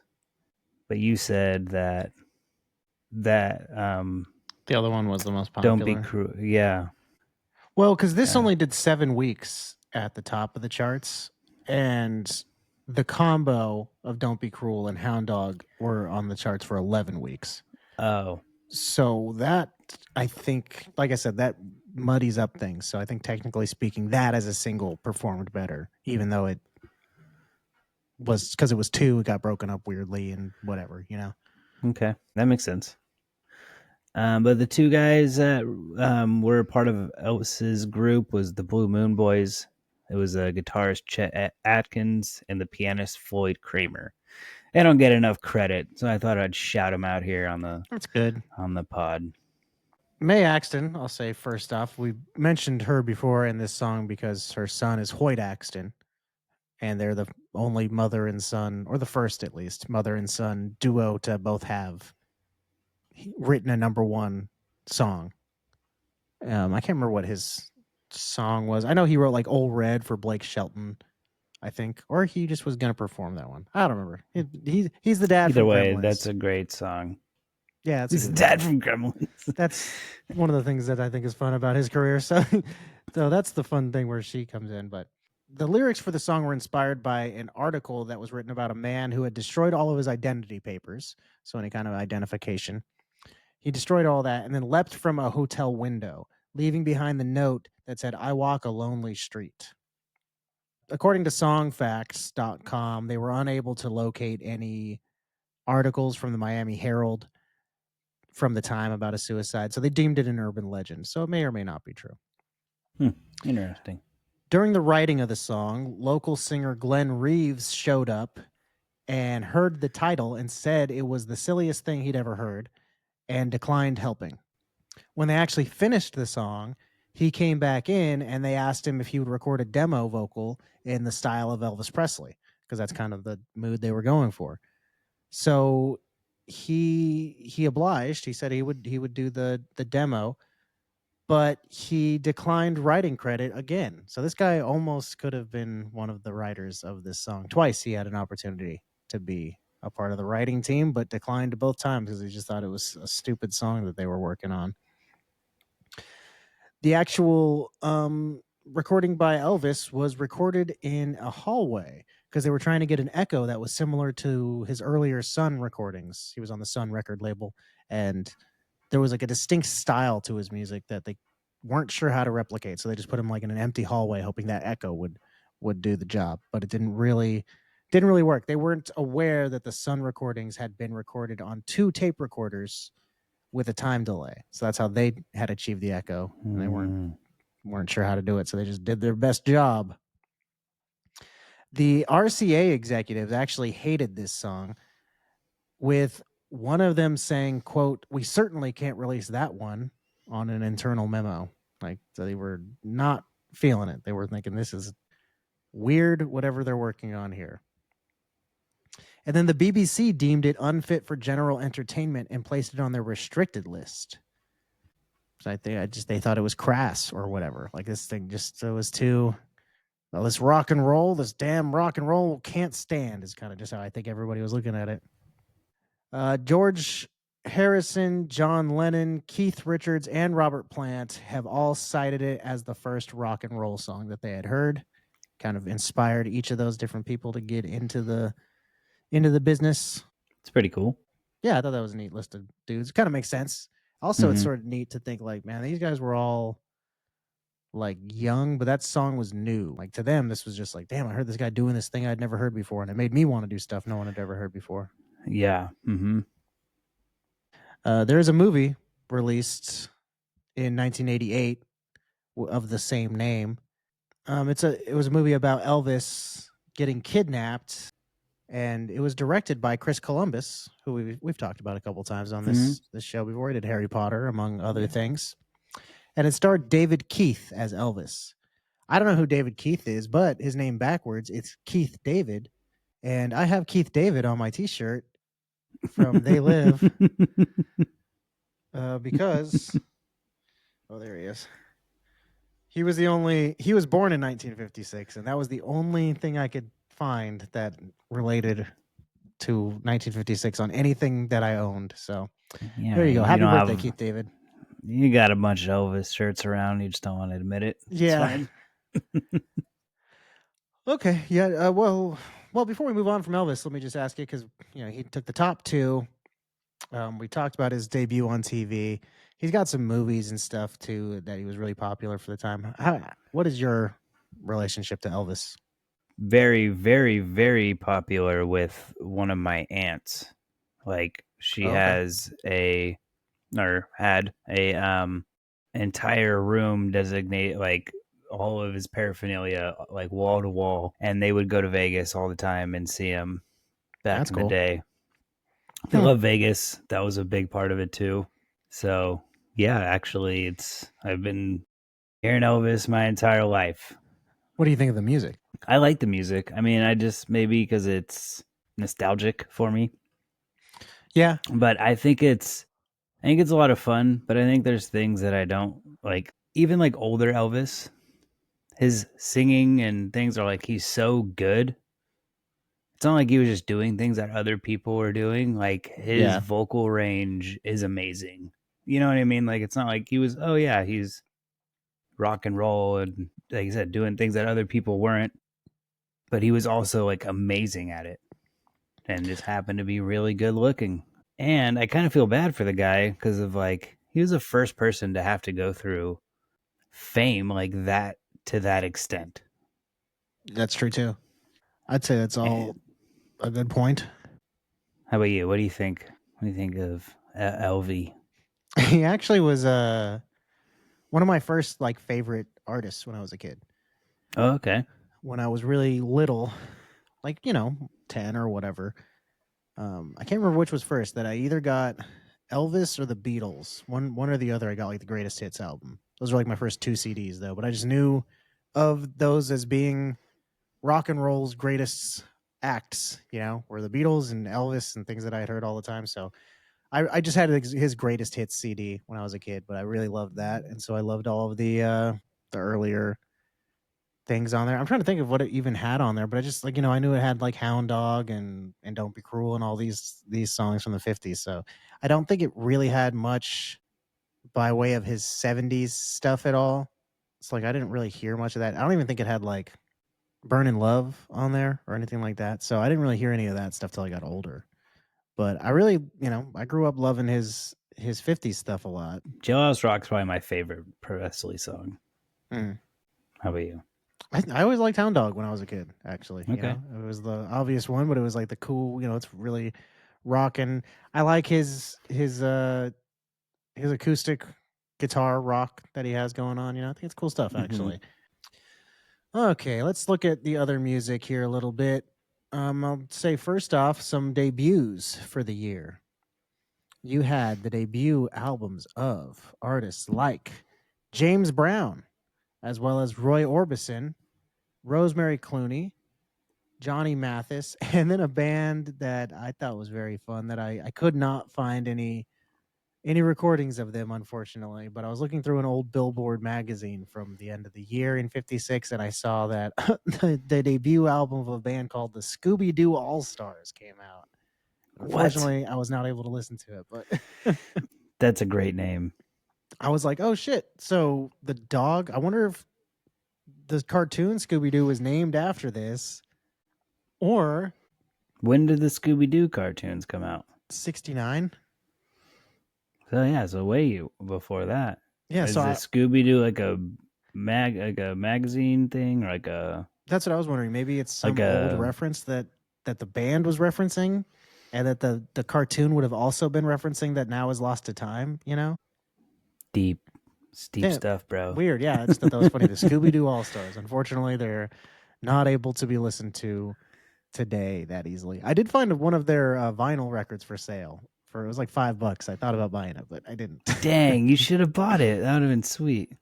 But you said that the other one was the most Don't popular. Be Cruel. Yeah. Well, because this only did 7 weeks at the top of the charts, and the combo of Don't Be Cruel and Hound Dog were on the charts for 11 weeks. Oh. So that, I think, like I said, that muddies up things. So I think technically speaking, that as a single performed better, even though it was, because it was 2, it got broken up weirdly and whatever, Okay, that makes sense. But the 2 guys that were part of Elvis's group was the Blue Moon Boys. It was a guitarist Chet Atkins and the pianist Floyd Kramer. They don't get enough credit, so I thought I'd shout them out here on the That's good. On the pod. Mae Axton, I'll say first off, we mentioned her before in this song because her son is Hoyt Axton, and they're the only mother and son, or the first at least, mother and son duo to both have written a number 1 song. I can't remember what his song was. I know he wrote like Old Red for Blake Shelton, I think, or he just was going to perform that one. I don't remember. He's the dad. Either from way, Gremlins. that's a great song. Yeah, that's This a is good Dad movie. from Gremlins. That's one of the things that I think is fun about his career. So that's the fun thing where she comes in. But the lyrics for the song were inspired by an article that was written about a man who had destroyed all of his identity papers, so any kind of identification. He destroyed all that and then leapt from a hotel window, leaving behind the note that said, "I walk a lonely street." According to songfacts.com, they were unable to locate any articles from the Miami Herald from the time about a suicide, so they deemed it an urban legend. So it may or may not be true. Interesting. During the writing of the song, local singer Glenn Reeves showed up and heard the title and said it was the silliest thing he'd ever heard and declined helping. When they actually finished the song, he came back in and they asked him if he would record a demo vocal in the style of Elvis Presley, because that's kind of the mood they were going for. So he obliged. He said he would do the demo, but he declined writing credit again. So this guy almost could have been one of the writers of this song. Twice he had an opportunity to be a part of the writing team, but declined both times because he just thought it was a stupid song that they were working on. The actual recording by Elvis was recorded in a hallway because they were trying to get an echo that was similar to his earlier Sun recordings. He was on the Sun record label, and there was like a distinct style to his music that they weren't sure how to replicate. So they just put him like in an empty hallway, hoping that echo would do the job. But it didn't really work. They weren't aware that the Sun recordings had been recorded on 2 tape recorders with a time delay. So that's how they had achieved the echo, and they weren't sure how to do it. So they just did their best job. The RCA executives actually hated this song, with one of them saying, quote, "We certainly can't release that one," on an internal memo. Like, so they were not feeling it. They were thinking this is weird, whatever they're working on here. And then the BBC deemed it unfit for general entertainment and placed it on their restricted list. So I think they thought it was crass or whatever. Like, this thing just was too, well, this rock and roll, this damn rock and roll can't stand, is kind of just how I think everybody was looking at it. George Harrison, John Lennon, Keith Richards, and Robert Plant have all cited it as the first rock and roll song that they had heard. Kind of inspired each of those different people to get into the business. It's pretty cool. Yeah, I thought that was a neat list of dudes. Kind of makes sense. Also, it's sort of neat to think like, man, these guys were all like young, but that song was new. Like, to them, this was just like, damn, I heard this guy doing this thing I'd never heard before, and it made me want to do stuff no one had ever heard before. Yeah. There is a movie released in 1988 of the same name. It was a movie about Elvis getting kidnapped, and it was directed by Chris Columbus, who we've talked about a couple times on this show before. He did Harry Potter, among other things. And it starred David Keith as Elvis. I don't know who David Keith is, but his name backwards, it's Keith David. And I have Keith David on my t-shirt from They Live because, oh, there he is. He was born in 1956, and that was the only thing I could find that related to 1956 on anything that I owned. So there you go. Happy birthday, Keith David. You got a bunch of Elvis shirts around. You just don't want to admit it. Yeah. Okay. Yeah. Well, before we move on from Elvis, let me just ask you, because he took the top 2. We talked about his debut on TV. He's got some movies and stuff too that he was really popular for the time. What is your relationship to Elvis? Very, very, very popular with one of my aunts. Like, she had a entire room designated, like all of his paraphernalia, like wall to wall, and they would go to Vegas all the time and see him back in the day. They love Vegas. That was a big part of it too. So yeah, actually, I've been hearing Elvis my entire life. What do you think of the music? I like the music. I mean, I just, maybe because it's nostalgic for me. Yeah. But I think it's a lot of fun, but I think there's things that I don't like. Even like older Elvis, his singing and things are like, he's so good. it's not like he was just doing things that other people were doing. Like his Yeah. vocal range is amazing. You know what I mean? Like it's not like he was, oh yeah, he's rock and roll and like I said, doing things that other people weren't. But he was also like amazing at it and just happened to be really good looking. And I kind of feel bad for the guy because of like he was the first person to have to go through fame like that to that extent. That's true too. I'd say that's all a good point. How about you? What do you think? What do you think of LV? He actually was one of my first like favorite artists when I was a kid. Oh, okay. When I was really little, like 10 or whatever. I can't remember which was first. That I either got Elvis or the Beatles. One or the other. I got like the Greatest Hits album. Those were like my first 2 CDs though. But I just knew of those as being rock and roll's greatest acts. Were the Beatles and Elvis and things that I had heard all the time. So I just had his Greatest Hits CD when I was a kid. But I really loved that, and so I loved all of the earlier things on there. I'm trying to think of what it even had on there, but I just like I knew it had like Hound Dog and Don't Be Cruel and all these songs from the 50s. So I don't think it really had much by way of his 70s stuff at all. It's like I didn't really hear much of that. I don't even think it had like Burnin' Love on there or anything like that. So I didn't really hear any of that stuff till I got older. But I really, I grew up loving his 50s stuff a lot. Jailhouse Rock's probably my favorite Presley song. Mm. How about you? I always liked Hound Dog when I was a kid, actually. Okay. It was the obvious one, but it was like the cool, it's really rocking. I like his acoustic guitar rock that he has going on, I think it's cool stuff actually. Okay, let's look at the other music here a little bit. I'll say first off some debuts for the year. You had the debut albums of artists like James Brown, as well as Roy Orbison, Rosemary Clooney, Johnny Mathis, and then a band that I thought was very fun that I could not find any recordings of them, unfortunately. But I was looking through an old Billboard magazine from the end of the year in '56, and I saw that the debut album of a band called the Scooby Doo All Stars came out. Unfortunately, I was not able to listen to it, but That's a great name. I was like, oh shit. So the dog, I wonder if the cartoon Scooby Doo was named after this, or When did the Scooby Doo cartoons come out? 69. So yeah, so way before that. Yeah, Is so the Scooby Doo like a magazine thing or like a that's what I was wondering. Maybe it's some like a old reference that the band was referencing, and that the cartoon would have also been referencing that now is lost to time. deep Yeah, stuff, bro. Weird. Yeah, I just thought that was funny. The Scooby Doo All Stars. Unfortunately, they're not able to be listened to today that easily. I did find one of their vinyl records for sale. It was like $5. I thought about buying it, but I didn't. Dang, you should have bought it. That would have been sweet.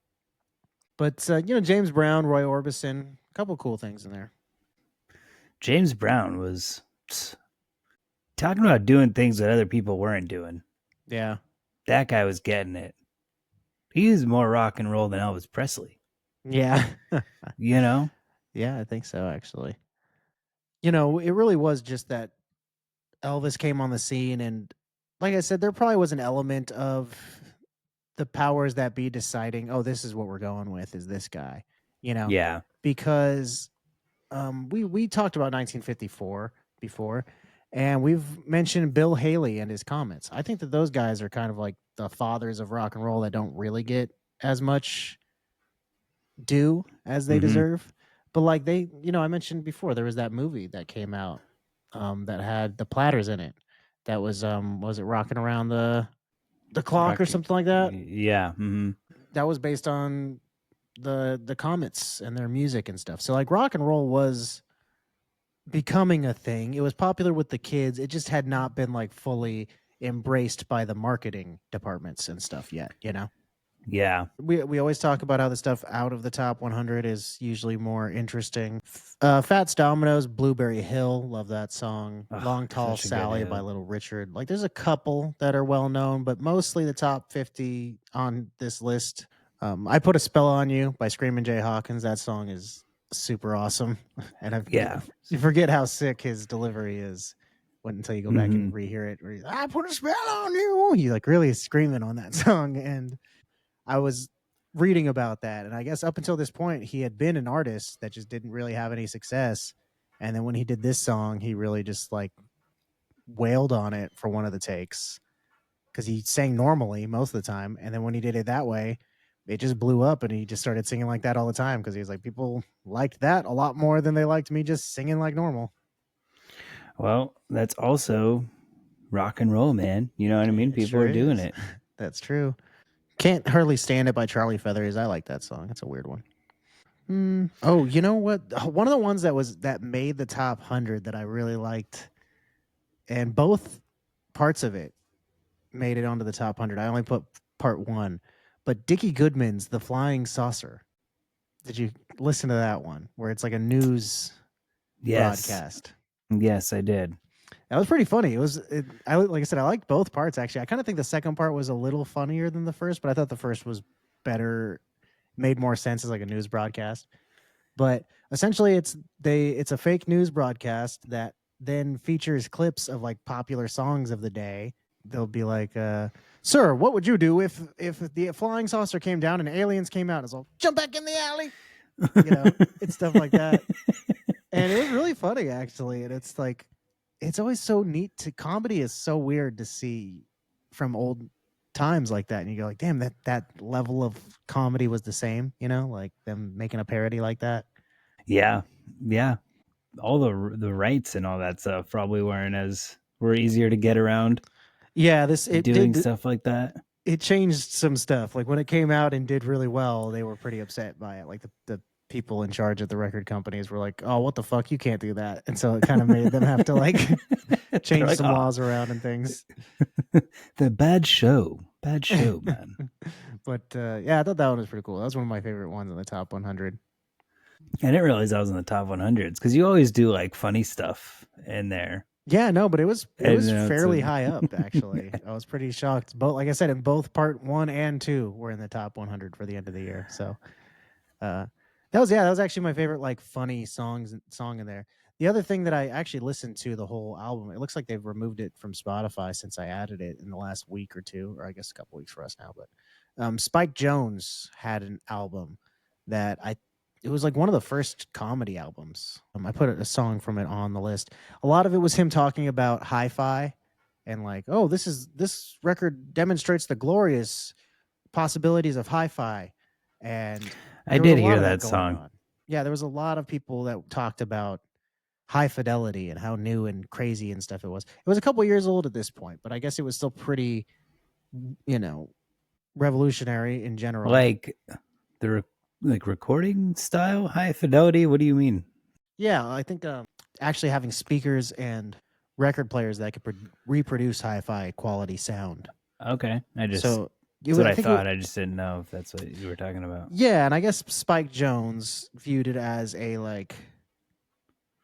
But James Brown, Roy Orbison, a couple cool things in there. James Brown was talking about doing things that other people weren't doing. Yeah. That guy was getting it. He's more rock and roll than Elvis Presley. Yeah. You know? Yeah, I think so, actually. It really was just that Elvis came on the scene, and like I said, there probably was an element of the powers that be deciding, oh, this is what we're going with, is this guy, Yeah. because we talked about 1954 before, and we've mentioned Bill Haley and his Comets. I think that those guys are kind of like the fathers of rock and roll that don't really get as much due as they deserve. But like I mentioned before, there was that movie that came out that had the Platters in it. That was it Rocking Around the Clock or something like that? Yeah. That was based on the Comets and their music and stuff. So like rock and roll was becoming a thing. It was popular with the kids. It just had not been like fully embraced by the marketing departments and stuff yet, Yeah. We always talk about how the stuff out of the top 100 is usually more interesting. Fats Domino's, Blueberry Hill, love that song. Long Tall Sally by Little Richard. Like there's a couple that are well known, but mostly the top 50 on this list. I Put a Spell on You by Screamin' Jay Hawkins. That song is super awesome. And Yeah. you forget how sick his delivery is until you go back and rehear it. Where he's, I put a spell on you. He like really is screaming on that song. And I was reading about that, and I guess up until this point, he had been an artist that just didn't really have any success. And then when he did this song, he really just like wailed on it for one of the takes because he sang normally most of the time, and then when he did it that way, it just blew up, and he just started singing like that all the time because he was like, people liked that a lot more than they liked me just singing like normal. Well, that's also rock and roll, man. You know what I mean? It People sure are doing is. it. That's true. Can't Hardly Stand It by Charlie Feathers. I like that song. It's a weird one. Oh, you know what? One of the ones that made the top 100 that I really liked, and both parts of it made it onto the top 100. I only put part one, but Dickie Goodman's "The Flying Saucer." Did you listen to that one where it's like a news Yes. broadcast? Yes, I did. That was pretty funny. Like I said, I liked both parts actually. I kind of think the second part was a little funnier than the first, but I thought the first was better, made more sense as like a news broadcast. But essentially, it's a fake news broadcast that then features clips of like popular songs of the day. They'll be like, "Sir, what would you do if the flying saucer came down and aliens came out?" It's all jump back in the alley, it's stuff like that. And it was really funny actually. And it's like, it's always so neat to comedy is so weird to see from old times like that, and you go like, damn, that level of comedy was the same, like them making a parody like that. Yeah. Yeah. All the rights and all that stuff probably were easier to get around. Yeah, doing stuff like that. It changed some stuff. Like when it came out and did really well, they were pretty upset by it. Like the people in charge of the record companies were like, "Oh, what the fuck? You can't do that." And so it kind of made them have to like change like, some laws around and things. The bad show, man. But yeah, I thought that one was pretty cool. That was one of my favorite ones in the top 100. I didn't realize I was in the top 100s because you always do like funny stuff in there. Yeah, no, but it was fairly high up actually. I was pretty shocked. Both, like I said, in both part 1 and 2 were in the top 100 for the end of the year. So that was actually my favorite like funny song in there. The other thing that I actually listened to the whole album, it looks like they've removed it from Spotify since I added it in the last week or two, or I guess a couple weeks for us now. But Spike Jonze had an album that it was like one of the first comedy albums. I put a song from it on the list. A lot of it was him talking about hi-fi and like, oh, this record demonstrates the glorious possibilities of hi-fi. And I did hear that song. Yeah, there was a lot of people that talked about high fidelity and how new and crazy and stuff it was. It was a couple years old at this point, but I guess it was still pretty, revolutionary in general. Like the recording style, high fidelity. What do you mean? Yeah, I think actually having speakers and record players that could reproduce hi-fi quality sound. Okay, that's what I thought. I just didn't know if that's what you were talking about. Yeah, and I guess Spike Jonze viewed it as a like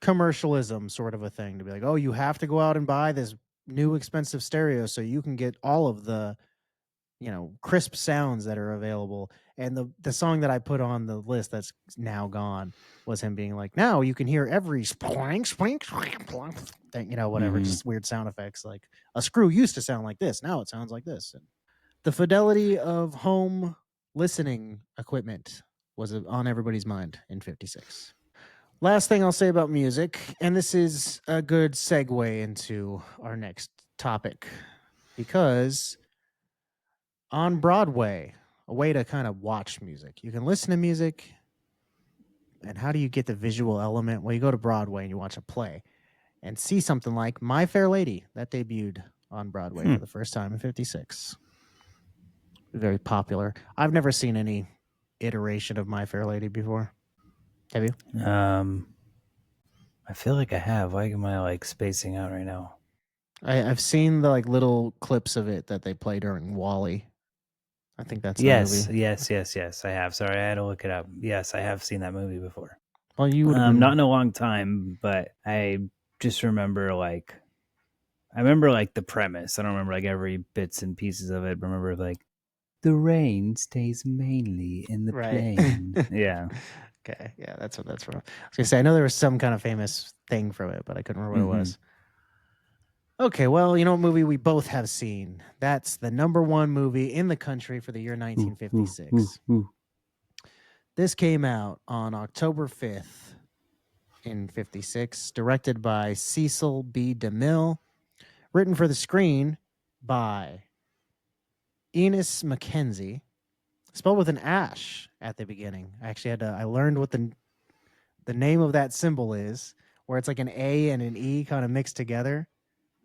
commercialism sort of a thing to be like, oh, you have to go out and buy this new expensive stereo so you can get all of the crisp sounds that are available. And the song that I put on the list that's now gone was him being like, now you can hear every thing, whatever, just weird sound effects. Like a screw used to sound like this, now it sounds like this. And the fidelity of home listening equipment was on everybody's mind in 56. Last thing I'll say about music, and this is a good segue into our next topic, because on Broadway, a way to kind of watch music. You can listen to music, and how do you get the visual element? Well, you go to Broadway and you watch a play and see something like My Fair Lady that debuted on Broadway for the first time in 56. Very popular. I've never seen any iteration of My Fair Lady before. Have you? I feel like I have. Why am I like spacing out right now? I've seen the like little clips of it that they play during Wall-E. I think that's the movie. Yes. I have. Sorry, I had to look it up. Yes, I have seen that movie before. Well, you would have been... not in a long time, but I just remember like the premise. I don't remember like every bits and pieces of it. But I remember like the rain stays mainly in the plain. Yeah. Okay, yeah, that's what that's from. I was gonna say I know there was some kind of famous thing from it, but I couldn't remember what it Mm-hmm. was. Okay, well, you know what movie we both have seen? That's the number one movie in the country for the year Ooh, ooh, 1956. ooh, ooh. This came out on October 5th in 56, directed by Cecil B. DeMille, written for the screen by Enos Mackenzie, spelled with an ash at the beginning. I actually had to I learned what the name of that symbol is, where it's like an A and an E kind of mixed together,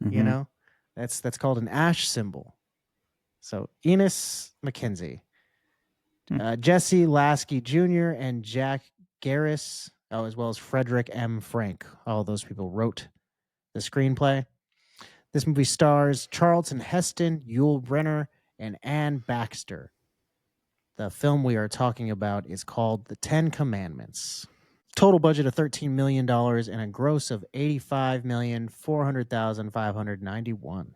you Mm-hmm. know? That's called an ash symbol. So Enos Mackenzie, Jesse Lasky Jr. and Jack Garris, as well as Frederick M. Frank. All those people wrote the screenplay. This movie stars Charlton Heston, Yul Brynner, and Ann Baxter. The film we are talking about is called The Ten Commandments. Total budget of $13 million and a gross of $85,400,591.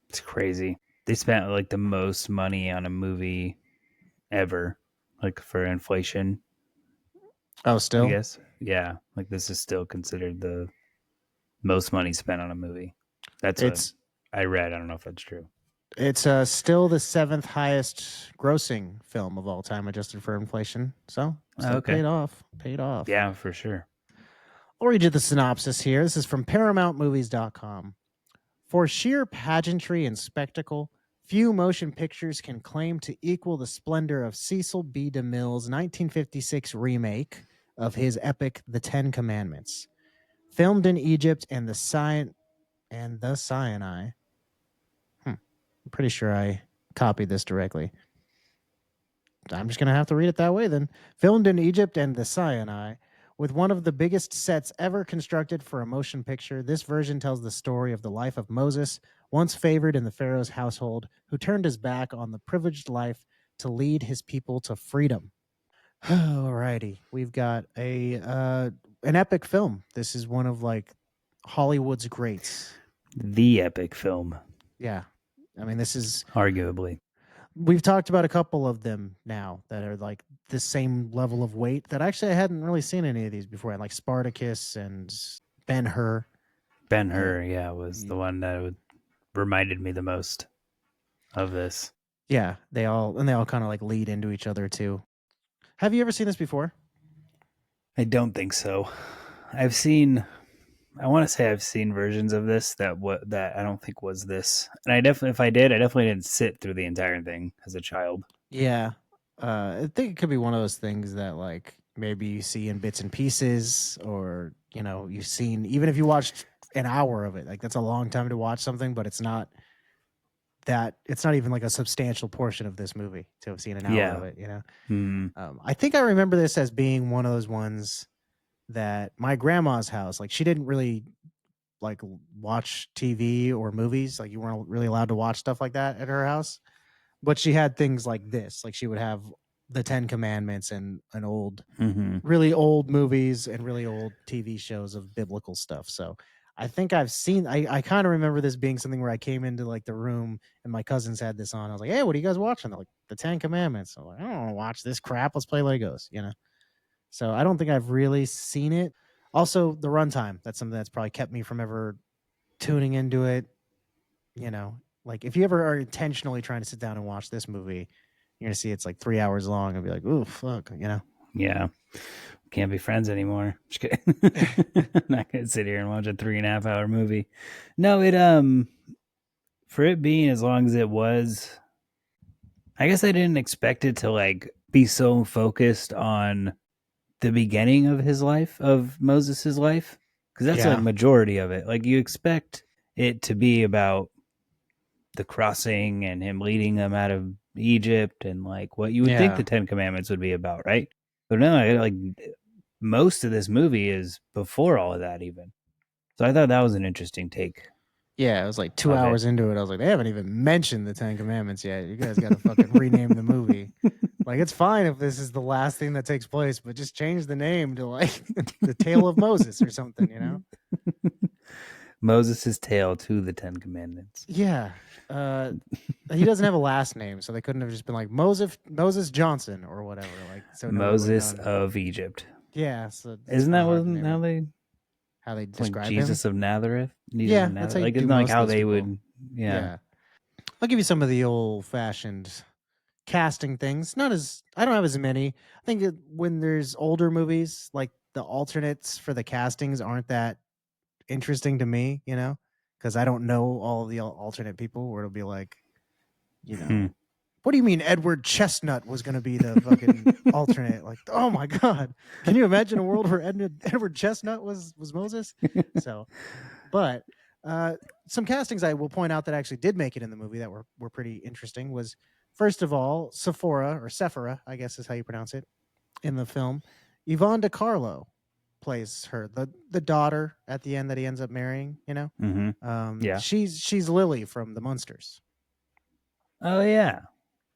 It's crazy. They spent like the most money on a movie ever, like for inflation, Oh, I still? guess. Yeah, like this is still considered the most money spent on a movie. That's what It's I read. I don't know if that's true. It's still the seventh highest grossing film of all time, adjusted for inflation. So Oh, still okay. paid off. Paid off. Yeah, for sure. I'll read you the synopsis here. This is from ParamountMovies.com. For sheer pageantry and spectacle, few motion pictures can claim to equal the splendor of Cecil B. DeMille's 1956 remake of his epic The Ten Commandments. Filmed in Egypt and the Sinai. I'm pretty sure I copied this directly. I'm just going to have to read it that way then. Filmed in Egypt and the Sinai, with one of the biggest sets ever constructed for a motion picture, this version tells the story of the life of Moses, once favored in the Pharaoh's household, who turned his back on the privileged life to lead his people to freedom. Alrighty, we've got an epic film. This is one of like Hollywood's greats. The epic film, Yeah. I mean, this is arguably. we've talked about a couple of them now that are like the same level of weight that actually I hadn't really seen any of these before. Like Spartacus and Ben Hur. Ben Uh, Hur, yeah, was the one that reminded me the most of this. Yeah, they all kind of like lead into each other too. Have you ever seen this before? I don't think so. I've seen. I want to say I've seen versions of this that I don't think was this, and I definitely, if I did, I definitely didn't sit through the entire thing as a child. Yeah. I think it could be one of those things that like maybe you see in bits and pieces, or you know, you've seen even if you watched an hour of it, like that's a long time to watch something, but it's not even like a substantial portion of this movie to have seen an hour of it, you know. I think I remember this as being one of those ones that my grandma's house, like she didn't really like watch TV or movies, like you weren't really allowed to watch stuff like that at her house, but she had things like this, like she would have the Ten Commandments and an old really old movies and really old TV shows of biblical stuff. So I think I kind of remember this being something where I came into like the room and my cousins had this on. I was like, hey, what are you guys watching? They're like, the Ten Commandments. I'm like, I don't want to watch this crap. Let's play Legos, you know? So I don't think I've really seen it. Also, the runtime. That's something that's probably kept me from ever tuning into it. You know, like if you ever are intentionally trying to sit down and watch this movie, you're going to see it's like 3 hours long and be like, ooh, fuck, you know? Yeah. Can't be friends anymore. Just kidding. I'm not gonna sit here and watch a 3.5 hour movie. No, it for it being as long as it was, I guess I didn't expect it to like be so focused on the beginning of his life, of Moses's life, because that's like Yeah. majority of it. Like you expect it to be about the crossing and him leading them out of Egypt and like what you would think the Yeah. Ten Commandments would be about, right? But no, like most of this movie is before all of that, even. So I thought that was an interesting take Yeah, it was like 2 of it. hours into it. I was like, they haven't even mentioned the Ten Commandments yet. You guys got to fucking rename the movie. Like, it's fine if this is the last thing that takes place, but just change the name to like the Tale of Moses or something, you know? Moses' tale to the 10 Commandments. Yeah. He doesn't have a last name, so they couldn't have just been like Moses Johnson or whatever. Like, so nobody would Moses have known. of Egypt. Yeah, so it's Isn't kind that of hard to name how how they like describe him. Jesus of Nazareth? Jesus Yeah, of that's Nazareth. how you Like, do isn't that like most of how those they people. would? Yeah. I'll give you some of the old-fashioned casting things. Not as I don't have as many. I think when there's older movies, like the alternates for the castings aren't that interesting to me, because I don't know all the alternate people. Where it'll be like, Hmm. what do you mean Edward Chestnut was going to be the fucking alternate? Like, oh my god, can you imagine a world where Edward Chestnut was Moses? So, but some castings I will point out that actually did make it in the movie that were pretty interesting was, first of all, Sephora, I guess is how you pronounce it in the film. Yvonne DiCarlo plays her, the daughter at the end that he ends up marrying. Yeah. She's Lily from the Munsters. Oh yeah.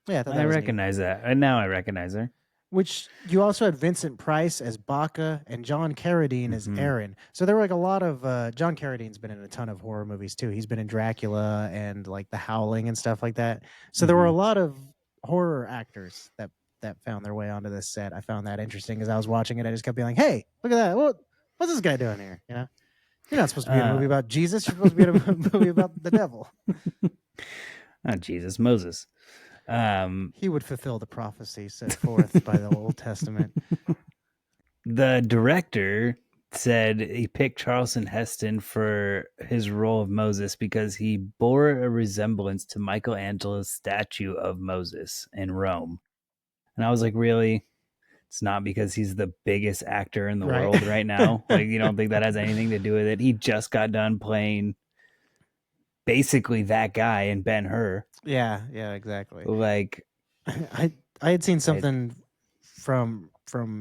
Yeah, I thought I that was neat. recognize that. And now I recognize her. Which you also had Vincent Price as Baca and John Carradine as Aaron. So there were like a lot of John Carradine's been in a ton of horror movies too. He's been in Dracula and like The Howling and stuff like that. So there were a lot of horror actors that found their way onto this set. I found that interesting as I was watching it. I just kept being like, "Hey, look at that! What's this guy doing here?" You're not supposed to be in a movie about Jesus. You're supposed to be in a movie about the devil. Oh, Jesus, Moses. He would fulfill the prophecy set forth by the Old Testament. The director said he picked Charlton Heston for his role of Moses because he bore a resemblance to Michelangelo's statue of Moses in Rome. And I was like, really? It's not because he's the biggest actor in the world right now? Like, you don't think that has anything to do with it? He just got done playing basically that guy in Ben-Hur. Yeah, exactly. Like, I had seen something from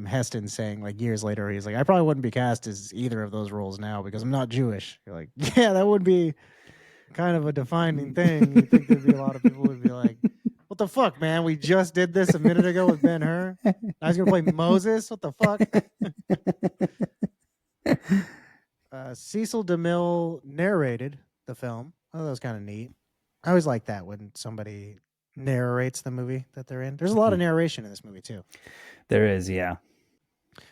Heston saying like years later, he's like, I probably wouldn't be cast as either of those roles now because I'm not Jewish. You're like, yeah, that would be kind of a defining thing. You think there'd be a lot of people who'd be like, what the fuck, man? We just did this a minute ago with Ben-Hur. I was gonna play Moses. What the fuck? Cecil DeMille narrated the film. Oh, that was kind of neat. I always like that when somebody narrates the movie that they're in. There's a lot of narration in this movie too. There is, yeah.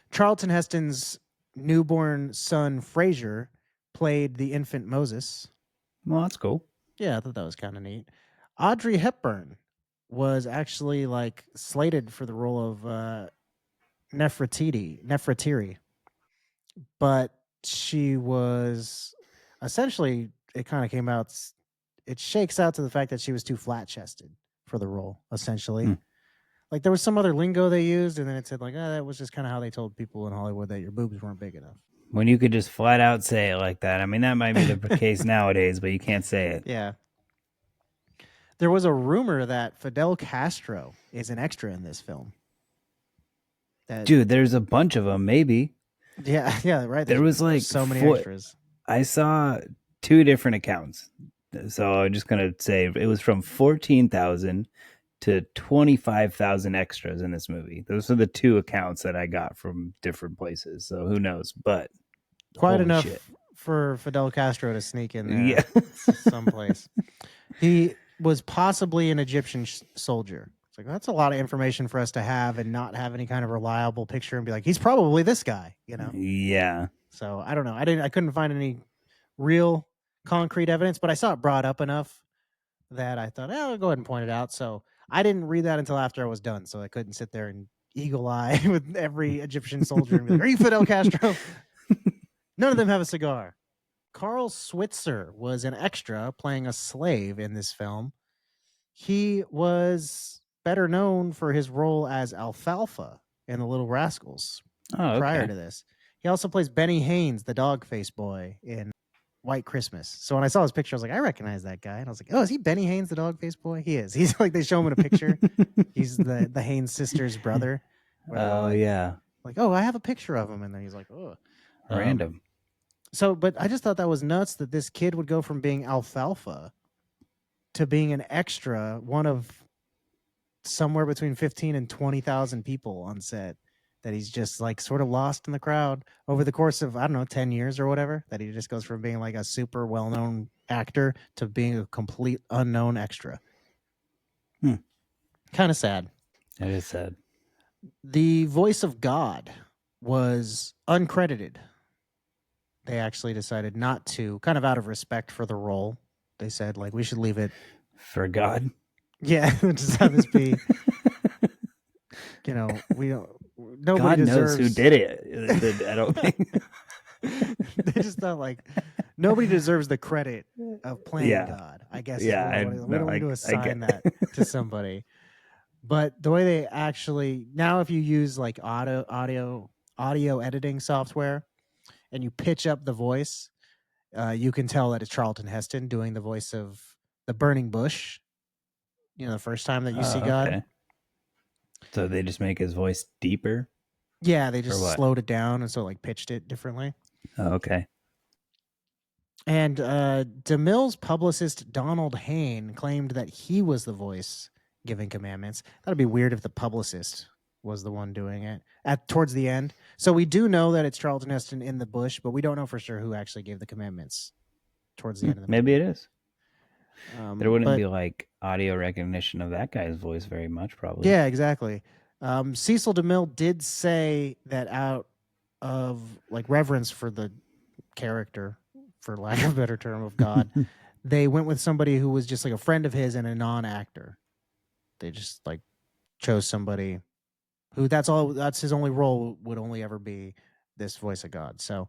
Charlton Heston's newborn son Fraser played the infant Moses. Well, that's cool. Yeah, I thought that was kind of neat. Audrey Hepburn was actually like slated for the role of Nefertiti, but she was essentially, it kind of came out, it shakes out to the fact that she was too flat chested for the role, essentially. Like there was some other lingo they used, and then it said like, that was just kind of how they told people in Hollywood that your boobs weren't big enough. When you could just flat out say it like that. I mean, that might be the case nowadays, but you can't say it. Yeah. There was a rumor that Fidel Castro is an extra in this film. Dude, there's a bunch of them, maybe. Yeah, right. There was like so many extras. I saw 2 different accounts. So I'm just going to say it was from 14,000 to 25,000 extras in this movie. Those are the 2 accounts that I got from different places. So who knows? But quite enough for Fidel Castro to sneak in there. Yeah. Someplace. He was possibly an Egyptian soldier. It's like, that's a lot of information for us to have and not have any kind of reliable picture and be like, he's probably this guy, Yeah. So I don't know. I couldn't find any real concrete evidence, but I saw it brought up enough that I thought, I'll go ahead and point it out. So I didn't read that until after I was done. So I couldn't sit there and eagle eye with every Egyptian soldier and be like, are you Fidel Castro? None of them have a cigar. Carl Switzer was an extra playing a slave in this film. He was better known for his role as Alfalfa in The Little Rascals prior to this. He also plays Benny Haynes, the dog face boy in White Christmas. So when I saw his picture, I was like, I recognize that guy. And I was like, oh, is he Benny Haynes, the dog face boy? He is. He's like, they show him in a picture. He's the Haynes sister's brother. Oh, yeah. Like, oh, I have a picture of him. And then he's like, oh. Random. So, but I just thought that was nuts that this kid would go from being Alfalfa to being an extra, one of somewhere between 15 and 20,000 people on set. that he's just like sort of lost in the crowd over the course of, I don't know, 10 years or whatever, that he just goes from being like a super well-known actor to being a complete unknown extra. Kind of sad. That is sad. The voice of God was uncredited. They actually decided not to, kind of out of respect for the role. They said, like, we should leave it. For God. Yeah, just have this be. We don't. Nobody God deserves. knows who did it. I don't think. They just thought like nobody deserves the credit of playing God. I guess. Yeah, we don't need to assign that to somebody. But the way they actually now, if you use like audio editing software, and you pitch up the voice, you can tell that it's Charlton Heston doing the voice of the burning bush. The first time that you see God. Okay. So they just make his voice deeper? Yeah, they just slowed it down and so like pitched it differently. Oh, okay. And DeMille's publicist Donald Hain claimed that he was the voice giving commandments. That'd be weird if the publicist was the one doing it towards the end. So we do know that it's Charlton Heston in the bush, but we don't know for sure who actually gave the commandments towards the end of the movie. Maybe it is. There wouldn't be like audio recognition of that guy's voice very much, probably. Yeah, exactly. Cecil DeMille did say that out of like reverence for the character, for lack of a better term, of God, they went with somebody who was just like a friend of his and a non-actor. They just like chose somebody who that's his only role would only ever be this voice of God. So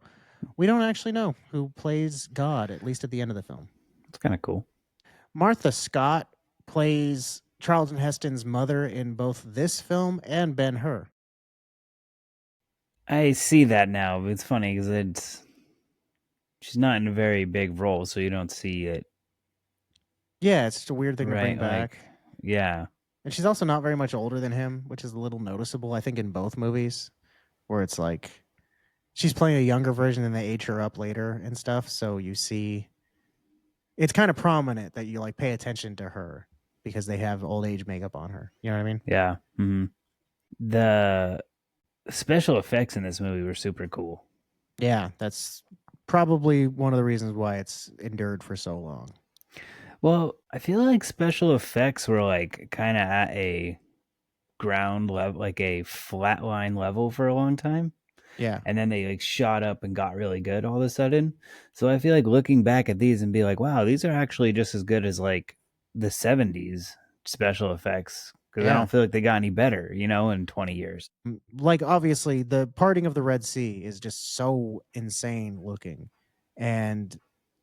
we don't actually know who plays God, at least at the end of the film. It's kind of cool. Martha Scott plays Charlton Heston's mother in both this film and Ben-Hur. I see that now, but it's funny because she's not in a very big role, so you don't see it. Yeah, it's just a weird thing to bring back. Yeah. And she's also not very much older than him, which is a little noticeable, I think, in both movies, where it's like she's playing a younger version and they age her up later and stuff. So you see, it's kind of prominent that you like pay attention to her because they have old age makeup on her. You know what I mean? Yeah. Mm-hmm. The special effects in this movie were super cool. Yeah, that's probably one of the reasons why it's endured for so long. Well, I feel like special effects were like kind of at a ground level, like a flatline level for a long time. Yeah. And then they like shot up and got really good all of a sudden. So I feel like looking back at these and be like, wow, these are actually just as good as like the 70s special effects. Because I don't feel like they got any better, in 20 years. Like, obviously, the parting of the Red Sea is just so insane looking. And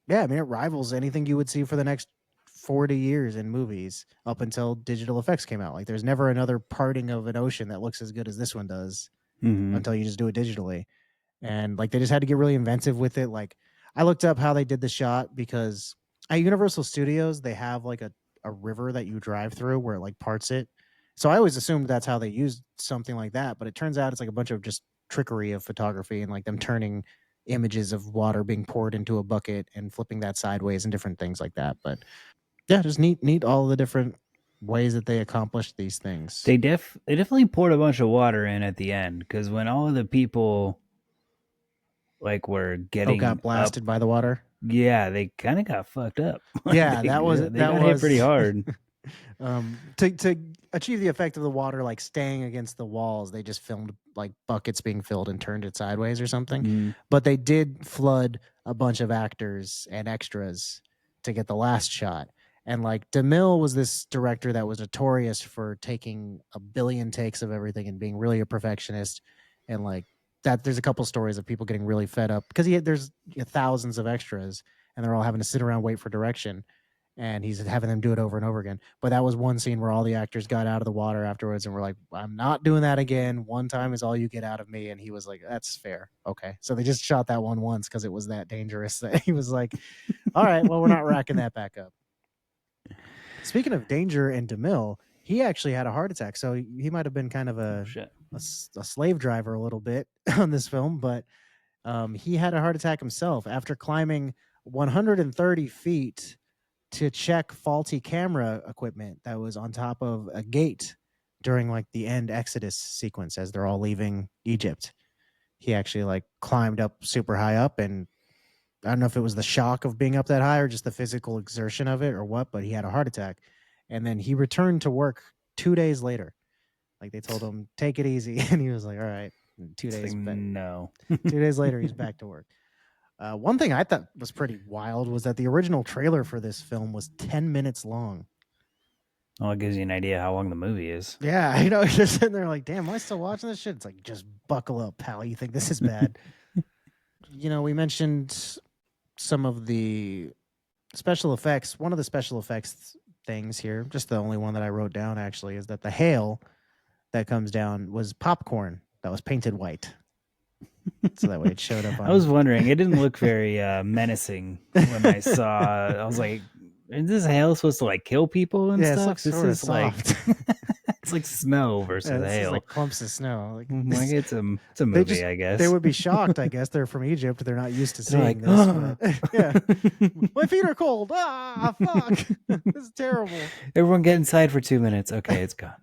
yeah, I mean, it rivals anything you would see for the next 40 years in movies up until digital effects came out. Like, there's never another parting of an ocean that looks as good as this one does until you just do it digitally. And like, they just had to get really inventive with it. Like, I looked up how they did the shot because at Universal Studios, they have like a river that you drive through where it like parts it. So I always assumed that's how they used something like that, but it turns out it's like a bunch of just trickery of photography and like them turning images of water being poured into a bucket and flipping that sideways and different things like that. But yeah, just neat all the different ways that they accomplished these things. They definitely poured a bunch of water in at the end because when all of the people like were getting got blasted by the water. Yeah, they kind of got fucked up. Yeah, they got hit pretty hard. To achieve the effect of the water like staying against the walls, they just filmed like buckets being filled and turned it sideways or something. But they did flood a bunch of actors and extras to get the last shot. And like DeMille was this director that was notorious for taking a billion takes of everything and being really a perfectionist. And like that, there's a couple stories of people getting really fed up because there's thousands of extras and they're all having to sit around wait for direction. And he's having them do it over and over again. But that was one scene where all the actors got out of the water afterwards and were like, I'm not doing that again. One time is all you get out of me. And he was like, that's fair. Okay. So they just shot that one once because it was that dangerous that he was like, all right, well, we're not racking that back up. Speaking of danger and DeMille, he actually had a heart attack. So he might have been kind of a slave driver a little bit on this film. But he had a heart attack himself after climbing 130 feet to check faulty camera equipment that was on top of a gate during like the end Exodus sequence as they're all leaving Egypt. He actually like climbed up super high up, and I don't know if it was the shock of being up that high or just the physical exertion of it or what, but he had a heart attack. And then he returned to work 2 days later. Like they told him, take it easy. And he was like, all right. And 2 days, like, no. 2 days later, he's back to work. One thing I thought was pretty wild was that the original trailer for this film was 10 minutes long. Well, it gives you an idea how long the movie is. Yeah, you're just sitting there like, damn, am I still watching this shit? It's like, just buckle up, pal. You think this is bad? We mentioned some of the special effects. One of the special effects things here, just the only one that I wrote down actually, is that the hail that comes down was popcorn that was painted white. So that way it showed up on... I was wondering, it didn't look very menacing when I saw. I was like, is this hail supposed to like kill people and stuff? This is like it's like snow versus hail. It's like clumps of snow. Like it's a movie, I guess. They would be shocked, I guess. They're from Egypt. They're not used to seeing this. But, yeah. My feet are cold. Ah, fuck. This is terrible. Everyone get inside for 2 minutes. Okay, it's gone.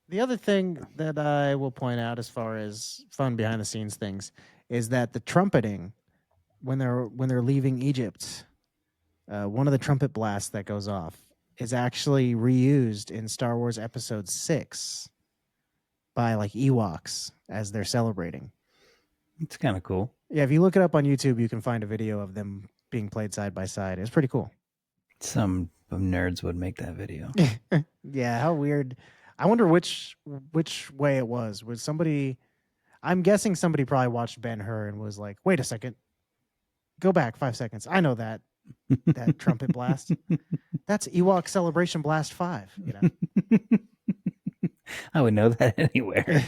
The other thing that I will point out as far as fun behind the scenes things is that the trumpeting when they're leaving Egypt, one of the trumpet blasts that goes off is actually reused in Star Wars Episode 6 by like Ewoks as they're celebrating. It's kind of cool. Yeah, if you look it up on YouTube, you can find a video of them being played side by side. It's pretty cool. Some nerds would make that video. Yeah, how weird. I wonder which way it was. Was somebody... I'm guessing somebody probably watched Ben-Hur and was like, wait a second. Go back 5 seconds. I know that trumpet blast. That's Ewok Celebration Blast 5. I would know that anywhere.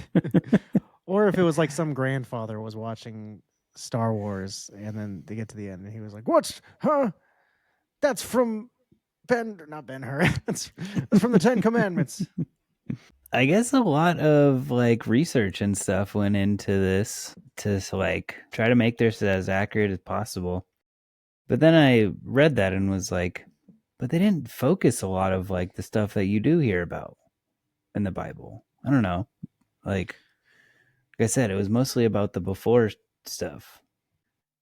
Or if it was like some grandfather was watching Star Wars and then they get to the end and he was like, "What's that's from not Ben-Hur. That's from the 10 Commandments." I guess a lot of like research and stuff went into this to like try to make this as accurate as possible. But then I read that and was like, but they didn't focus a lot of like the stuff that you do hear about in the Bible. I don't know. Like I said, it was mostly about the before stuff.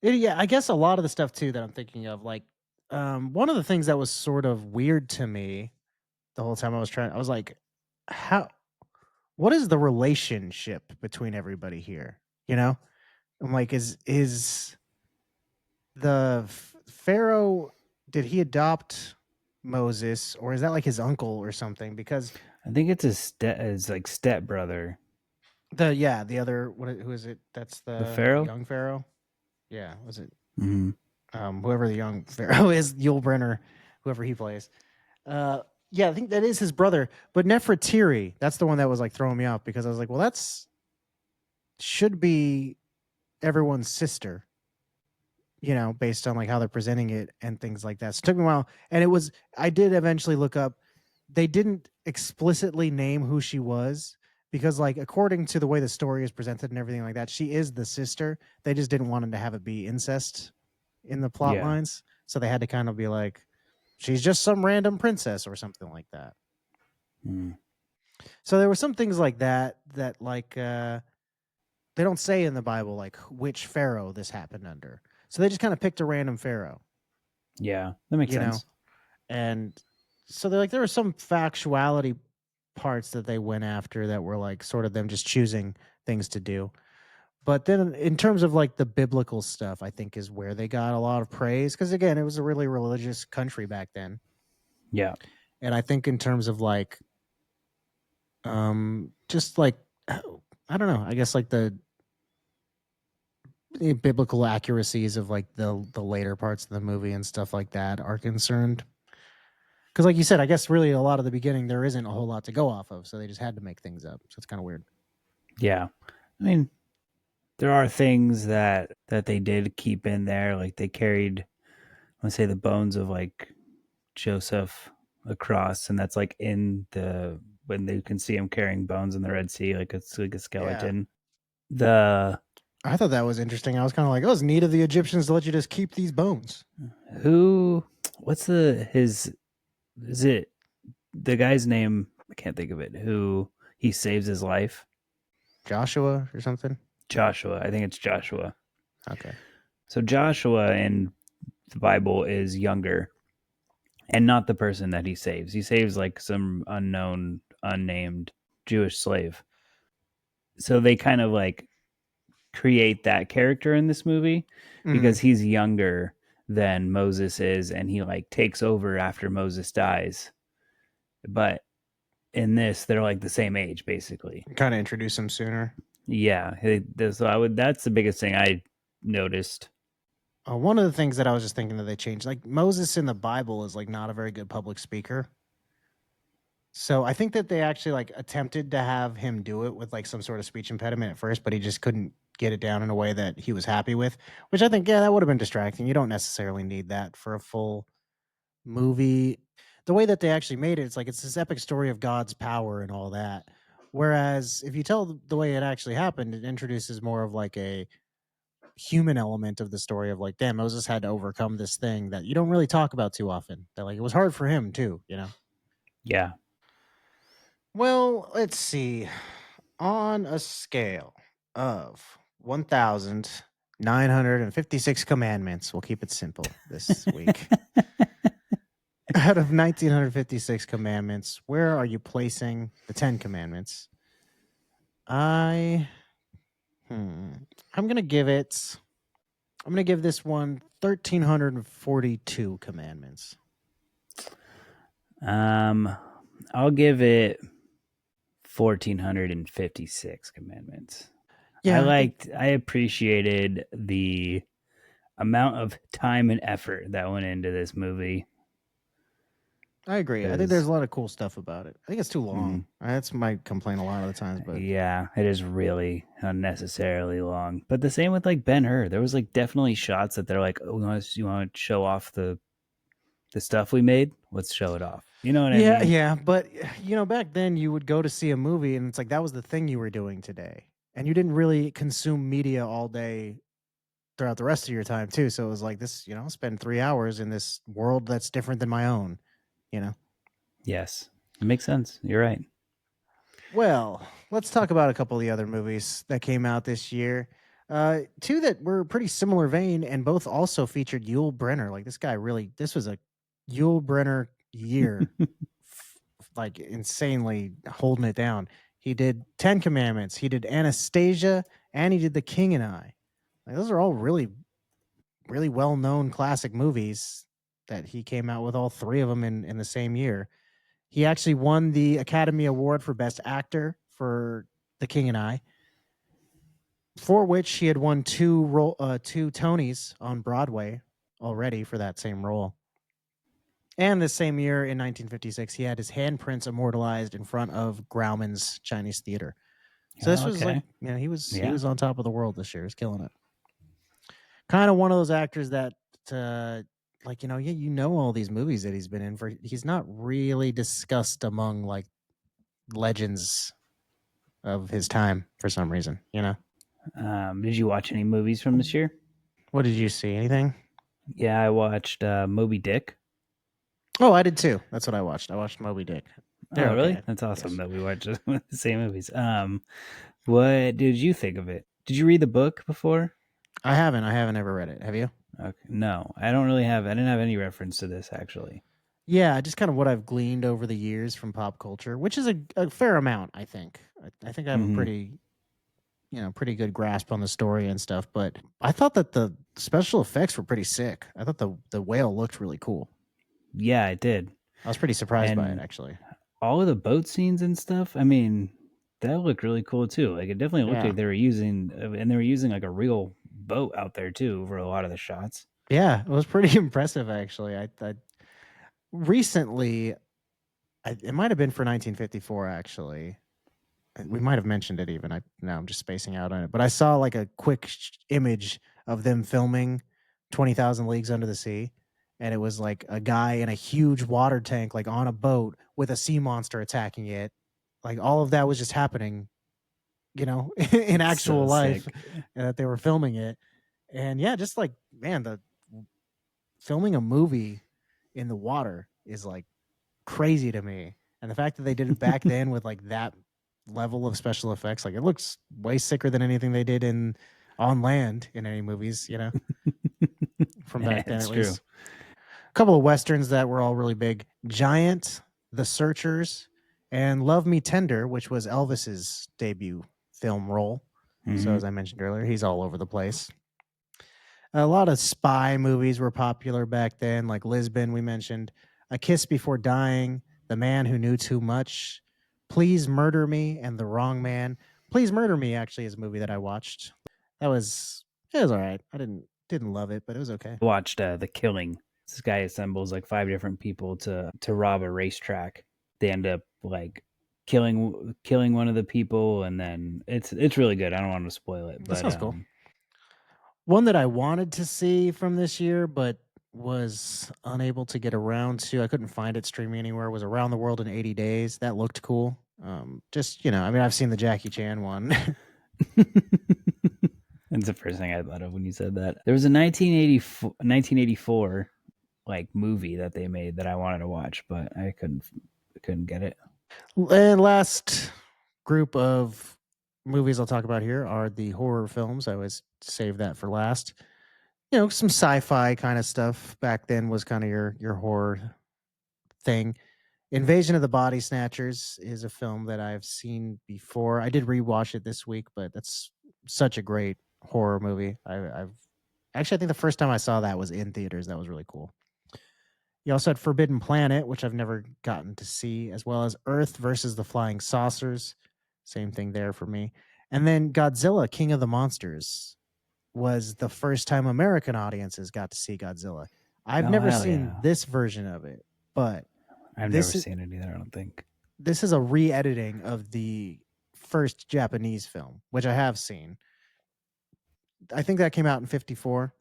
Yeah, I guess a lot of the stuff too that I'm thinking of, like one of the things that was sort of weird to me the whole time I was like, what is the relationship between everybody here? I'm like, is the Pharaoh, did he adopt Moses, or is that like his uncle or something? Because I think it's his like step brother. The other, who is it? That's the Pharaoh, young Pharaoh. Yeah, was it? Mm-hmm. Whoever the young Pharaoh is, Yul Brynner, whoever he plays. Yeah, I think that is his brother. But Nefertiri, that's the one that was like throwing me off, because I was like, well, that's should be everyone's sister, based on like how they're presenting it and things like that. So it took me a while. And I did eventually look up. They didn't explicitly name who she was, because like according to the way the story is presented and everything like that, she is the sister. They just didn't want to have it be incest in the plot lines. So they had to kind of be like, she's just some random princess or something like that. Mm. So there were some things like that like they don't say in the Bible like which pharaoh this happened under. So they just kind of picked a random pharaoh. Yeah, that makes sense. And so there were some factuality parts that they went after that were like sort of them just choosing things to do. But then in terms of like the biblical stuff, I think is where they got a lot of praise, because again, it was a really religious country back then. Yeah. And I think in terms of like just like, I don't know, I guess like the biblical accuracies of like the later parts of the movie and stuff like that are concerned. Because like you said, I guess really a lot of the beginning, there isn't a whole lot to go off of. So they just had to make things up. So it's kind of weird. Yeah. I mean, there are things that they did keep in there. Like they carried, let's say, the bones of like Joseph across. And that's like in when they can see him carrying bones in the Red Sea, like it's like a skeleton. Yeah. I thought that was interesting. I was kind of like, oh, it's neat of the Egyptians to let you just keep these bones. Is it the guy's name, I can't think of it, who he saves his life. Joshua or something. Joshua. I think it's Joshua. Okay. So Joshua in the Bible is younger and not the person that he saves. He saves like some unknown, unnamed Jewish slave. So they kind of like create that character in this movie Mm. because he's younger than Moses is and he like takes over after Moses dies. But in this, they're like the same age basically. Kind of introduce him sooner. Yeah, so I would. That's the biggest thing I noticed. One of the things that I was just thinking that they changed, like Moses in the Bible is like not a very good public speaker. So I think that they actually like attempted to have him do it with like some sort of speech impediment at first, but he just couldn't get it down in a way that he was happy with, which I think, yeah, that would have been distracting. You don't necessarily need that for a full movie. The way that they actually made it, it's like it's this epic story of God's power and all that. Whereas if you tell the way it actually happened, it introduces more of like a human element of the story of like, damn, Moses had to overcome this thing that you don't really talk about too often. That like it was hard for him too, you know? Yeah. Well, let's see. On a scale of 1,956 commandments, we'll keep it simple this week. Out of 1,956 commandments, where are you placing the 10 commandments? I'm gonna give it. I'm gonna give this one 1,342 commandments. I'll give it 1,456 commandments. Yeah, I appreciated the amount of time and effort that went into this movie. I agree. I think there's a lot of cool stuff about it. I think it's too long. That's my complaint a lot of the times, but yeah, it is really unnecessarily long. But the same with like Ben-Hur. There was like definitely shots that they're like, oh, you want to show off the stuff we made? Let's show it off. You know what I mean? yeah. But back then you would go to see a movie, and it's like that was the thing you were doing today, and you didn't really consume media all day throughout the rest of your time too. So it was like this, spend 3 hours in this world that's different than my own. Yes, it makes sense. You're right. Well, let's talk about a couple of the other movies that came out this year. Two that were pretty similar vein and both also featured Yul Brynner. Like this was a Yul Brynner year, like insanely holding it down. He did 10 Commandments, he did Anastasia, and he did The King and I. Like, those are all really, really well known classic movies that he came out with all three of them in the same year. He actually won the Academy Award for Best Actor for The King and I, for which he had won two Tonys on Broadway already for that same role. And the same year in 1956, he had his handprints immortalized in front of Grauman's Chinese Theater. So this was like, he was on top of the world this year. He was killing it. Kind of one of those actors that, all these movies that he's been in for. He's not really discussed among like legends of his time for some reason. Did you watch any movies from this year? What did you see? Anything? Yeah, I watched Moby Dick. Oh, I did too. That's what I watched. I watched Moby Dick. Oh, really? That's awesome that we watched the same movies. What did you think of it? Did you read the book before? I haven't ever read it. Have you? Okay. No, I didn't have any reference to this actually. Yeah, just kind of what I've gleaned over the years from pop culture, which is a fair amount, I think. I think I have a pretty good grasp on the story and stuff, but I thought that the special effects were pretty sick. I thought the whale looked really cool. Yeah, it did. I was pretty surprised by it, actually. All of the boat scenes and stuff, I mean, that looked really cool too. Like it definitely looked like they were using like a real boat out there too for a lot of the shots. Yeah, it was pretty impressive actually. I recently, it might have been for 1954 actually. We might have mentioned it even. I'm just spacing out on it, but I saw like a quick image of them filming 20,000 Leagues Under the Sea, and it was like a guy in a huge water tank, like on a boat with a sea monster attacking it. Like all of that was just happening, in actual life, and that they were filming it. And yeah, just like, man, the filming a movie in the water is like crazy to me. And the fact that they did it back then with like that level of special effects, like it looks way sicker than anything they did in on land in any movies, from Yeah, back then it's at true. least. A couple of westerns that were all really big: Giant, The Searchers, and Love Me Tender, which was Elvis's debut film role. So Mm-hmm. as I mentioned earlier, he's all over the place. A lot of spy movies were popular back then, like Lisbon, we mentioned, A Kiss Before Dying, The Man Who Knew Too Much, Please Murder Me, and The Wrong Man. Please Murder Me actually is a movie that I watched. That was it was all right. I didn't love it, but it was okay. Watched The Killing. This guy assembles like 5 different people to rob a racetrack. They end up like killing one of the people, and then it's really good. I don't want to spoil it, That but sounds cool. One that I wanted to see from this year, but was unable to get around to. I couldn't find it streaming anywhere. Was Around the World in 80 Days. That looked cool. Just I mean, I've seen the Jackie Chan one. that's the first thing I thought of when you said that. There was a 1984 like movie that they made that I wanted to watch, but I couldn't get it. And last group of movies I'll talk about here are the horror films. I always save that for last. Some sci-fi kind of stuff back then was kind of your horror thing. Invasion of the Body Snatchers is a film that I've seen before. I did rewatch it this week, but that's such a great horror movie. I've actually, I think the first time I saw that was in theaters. That was really cool. You also had Forbidden Planet, which I've never gotten to see, as well as Earth versus the Flying Saucers. Same thing there for me. And then Godzilla, King of the Monsters, was the first time American audiences got to see Godzilla. I've Oh never hell seen yeah! this version of it, but I've never this is seen it either. I don't think. this is a re-editing of the first Japanese film, which I have seen. I think that came out in 54.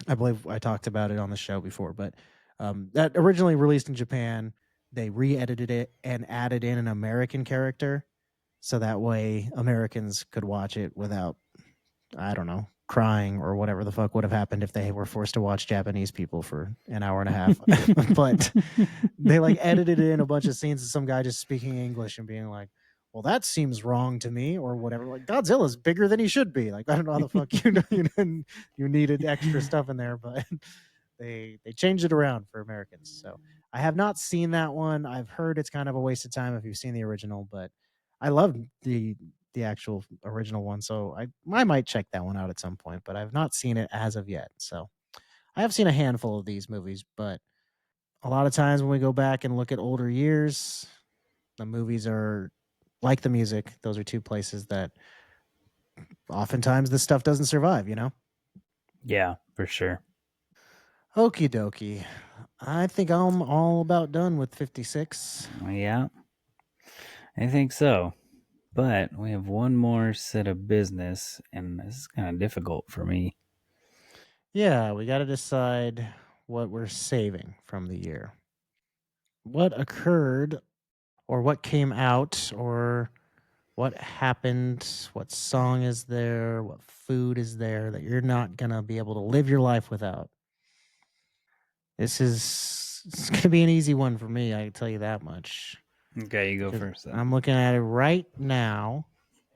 I believe I talked about it on the show before, but that originally released in Japan. They re-edited it and added in an American character, so that way Americans could watch it without, I don't know, crying or whatever the fuck would have happened if they were forced to watch Japanese people for an hour and a half. But they like edited in a bunch of scenes of some guy just speaking English and being like, well, that seems wrong to me, or whatever. Like Godzilla's bigger than he should be. Like I don't know how the fuck you needed extra stuff in there, but they changed it around for Americans. So I have not seen that one. I've heard it's kind of a waste of time if you've seen the original, but I love the actual original one, so I might check that one out at some point. But I've not seen it as of yet. So I have seen a handful of these movies, but a lot of times when we go back and look at older years, the movies are like the music. Those are two places that oftentimes this stuff doesn't survive. Yeah, for sure. Okie dokie. I think I'm all about done with 56. Yeah, I think so. But we have one more set of business, and this is kind of difficult for me. Yeah, we got to decide what we're saving from the year. What occurred or what came out or what happened, what song is there, what food is there that you're not going to be able to live your life without. It's going to be an easy one for me, I can tell you that much. Okay, you go 'Cause first. Then. I'm looking at it right now,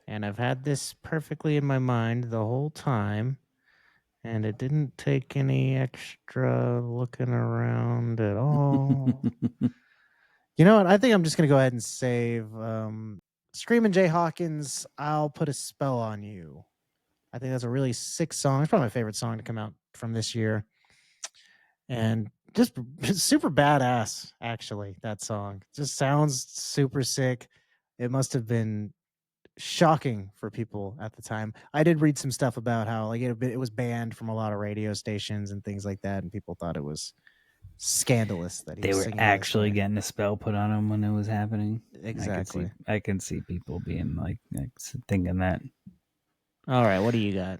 and I've had this perfectly in my mind the whole time, and it didn't take any extra looking around at all. You know what? I think I'm just going to go ahead and save Screamin' Jay Hawkins, I'll Put a Spell on You. I think that's a really sick song. It's probably my favorite song to come out from this year. And just super badass, actually, that song. Just sounds super sick. It must have been shocking for people at the time. I did read some stuff about how like it was banned from a lot of radio stations and things like that, and people thought it was scandalous that he They was were singing this actually way. getting a spell put on them when it was happening. Exactly. I can see people being like thinking that. All right, what do you got?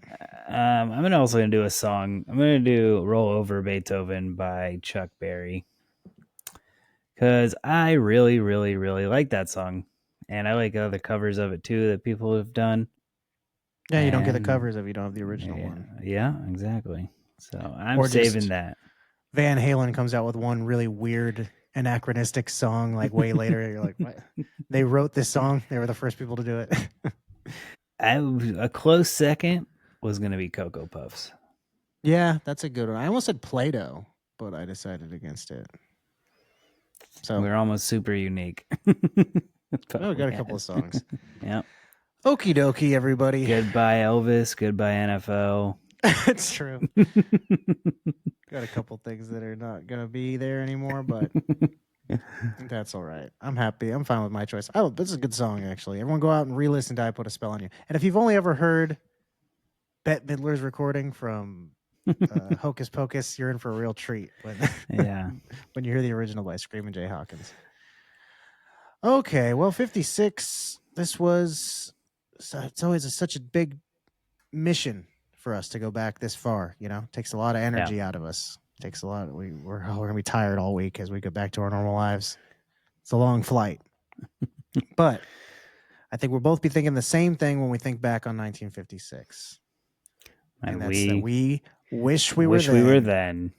I'm also gonna do a song. I'm gonna do "Roll Over Beethoven" by Chuck Berry because I really, really, really like that song, and I like other covers of it too that people have done. Yeah, you don't get the And covers if you don't have the original one. yeah, exactly. So I'm Or saving just that. Van Halen comes out with one really weird anachronistic song like way later. You're like, what? They wrote this song. They were the first people to do it. A close second was going to be Cocoa Puffs. Yeah, that's a good one. I almost said Play-Doh, but I decided against it. So we're almost super unique. we got a couple of songs. Yep. Okie dokie, everybody. Goodbye, Elvis. Goodbye, NFL. It's true. Got a couple things that are not going to be there anymore, but that's all right. I'm happy. I'm fine with my choice. Oh, this is a good song, actually. Everyone go out and re-listen to I Put a Spell on You. And if you've only ever heard Bette Midler's recording from Hocus Pocus, you're in for a real treat when when you hear the original by Screamin' Jay Hawkins. Okay, well, 56. This was, it's always such a big mission for us to go back this far. You know, it takes a lot of energy out of us. It takes a lot. We're gonna be tired all week as we go back to our normal lives. It's a long flight, but I think we'll both be thinking the same thing when we think back on 1956. And that's that we wish we were then.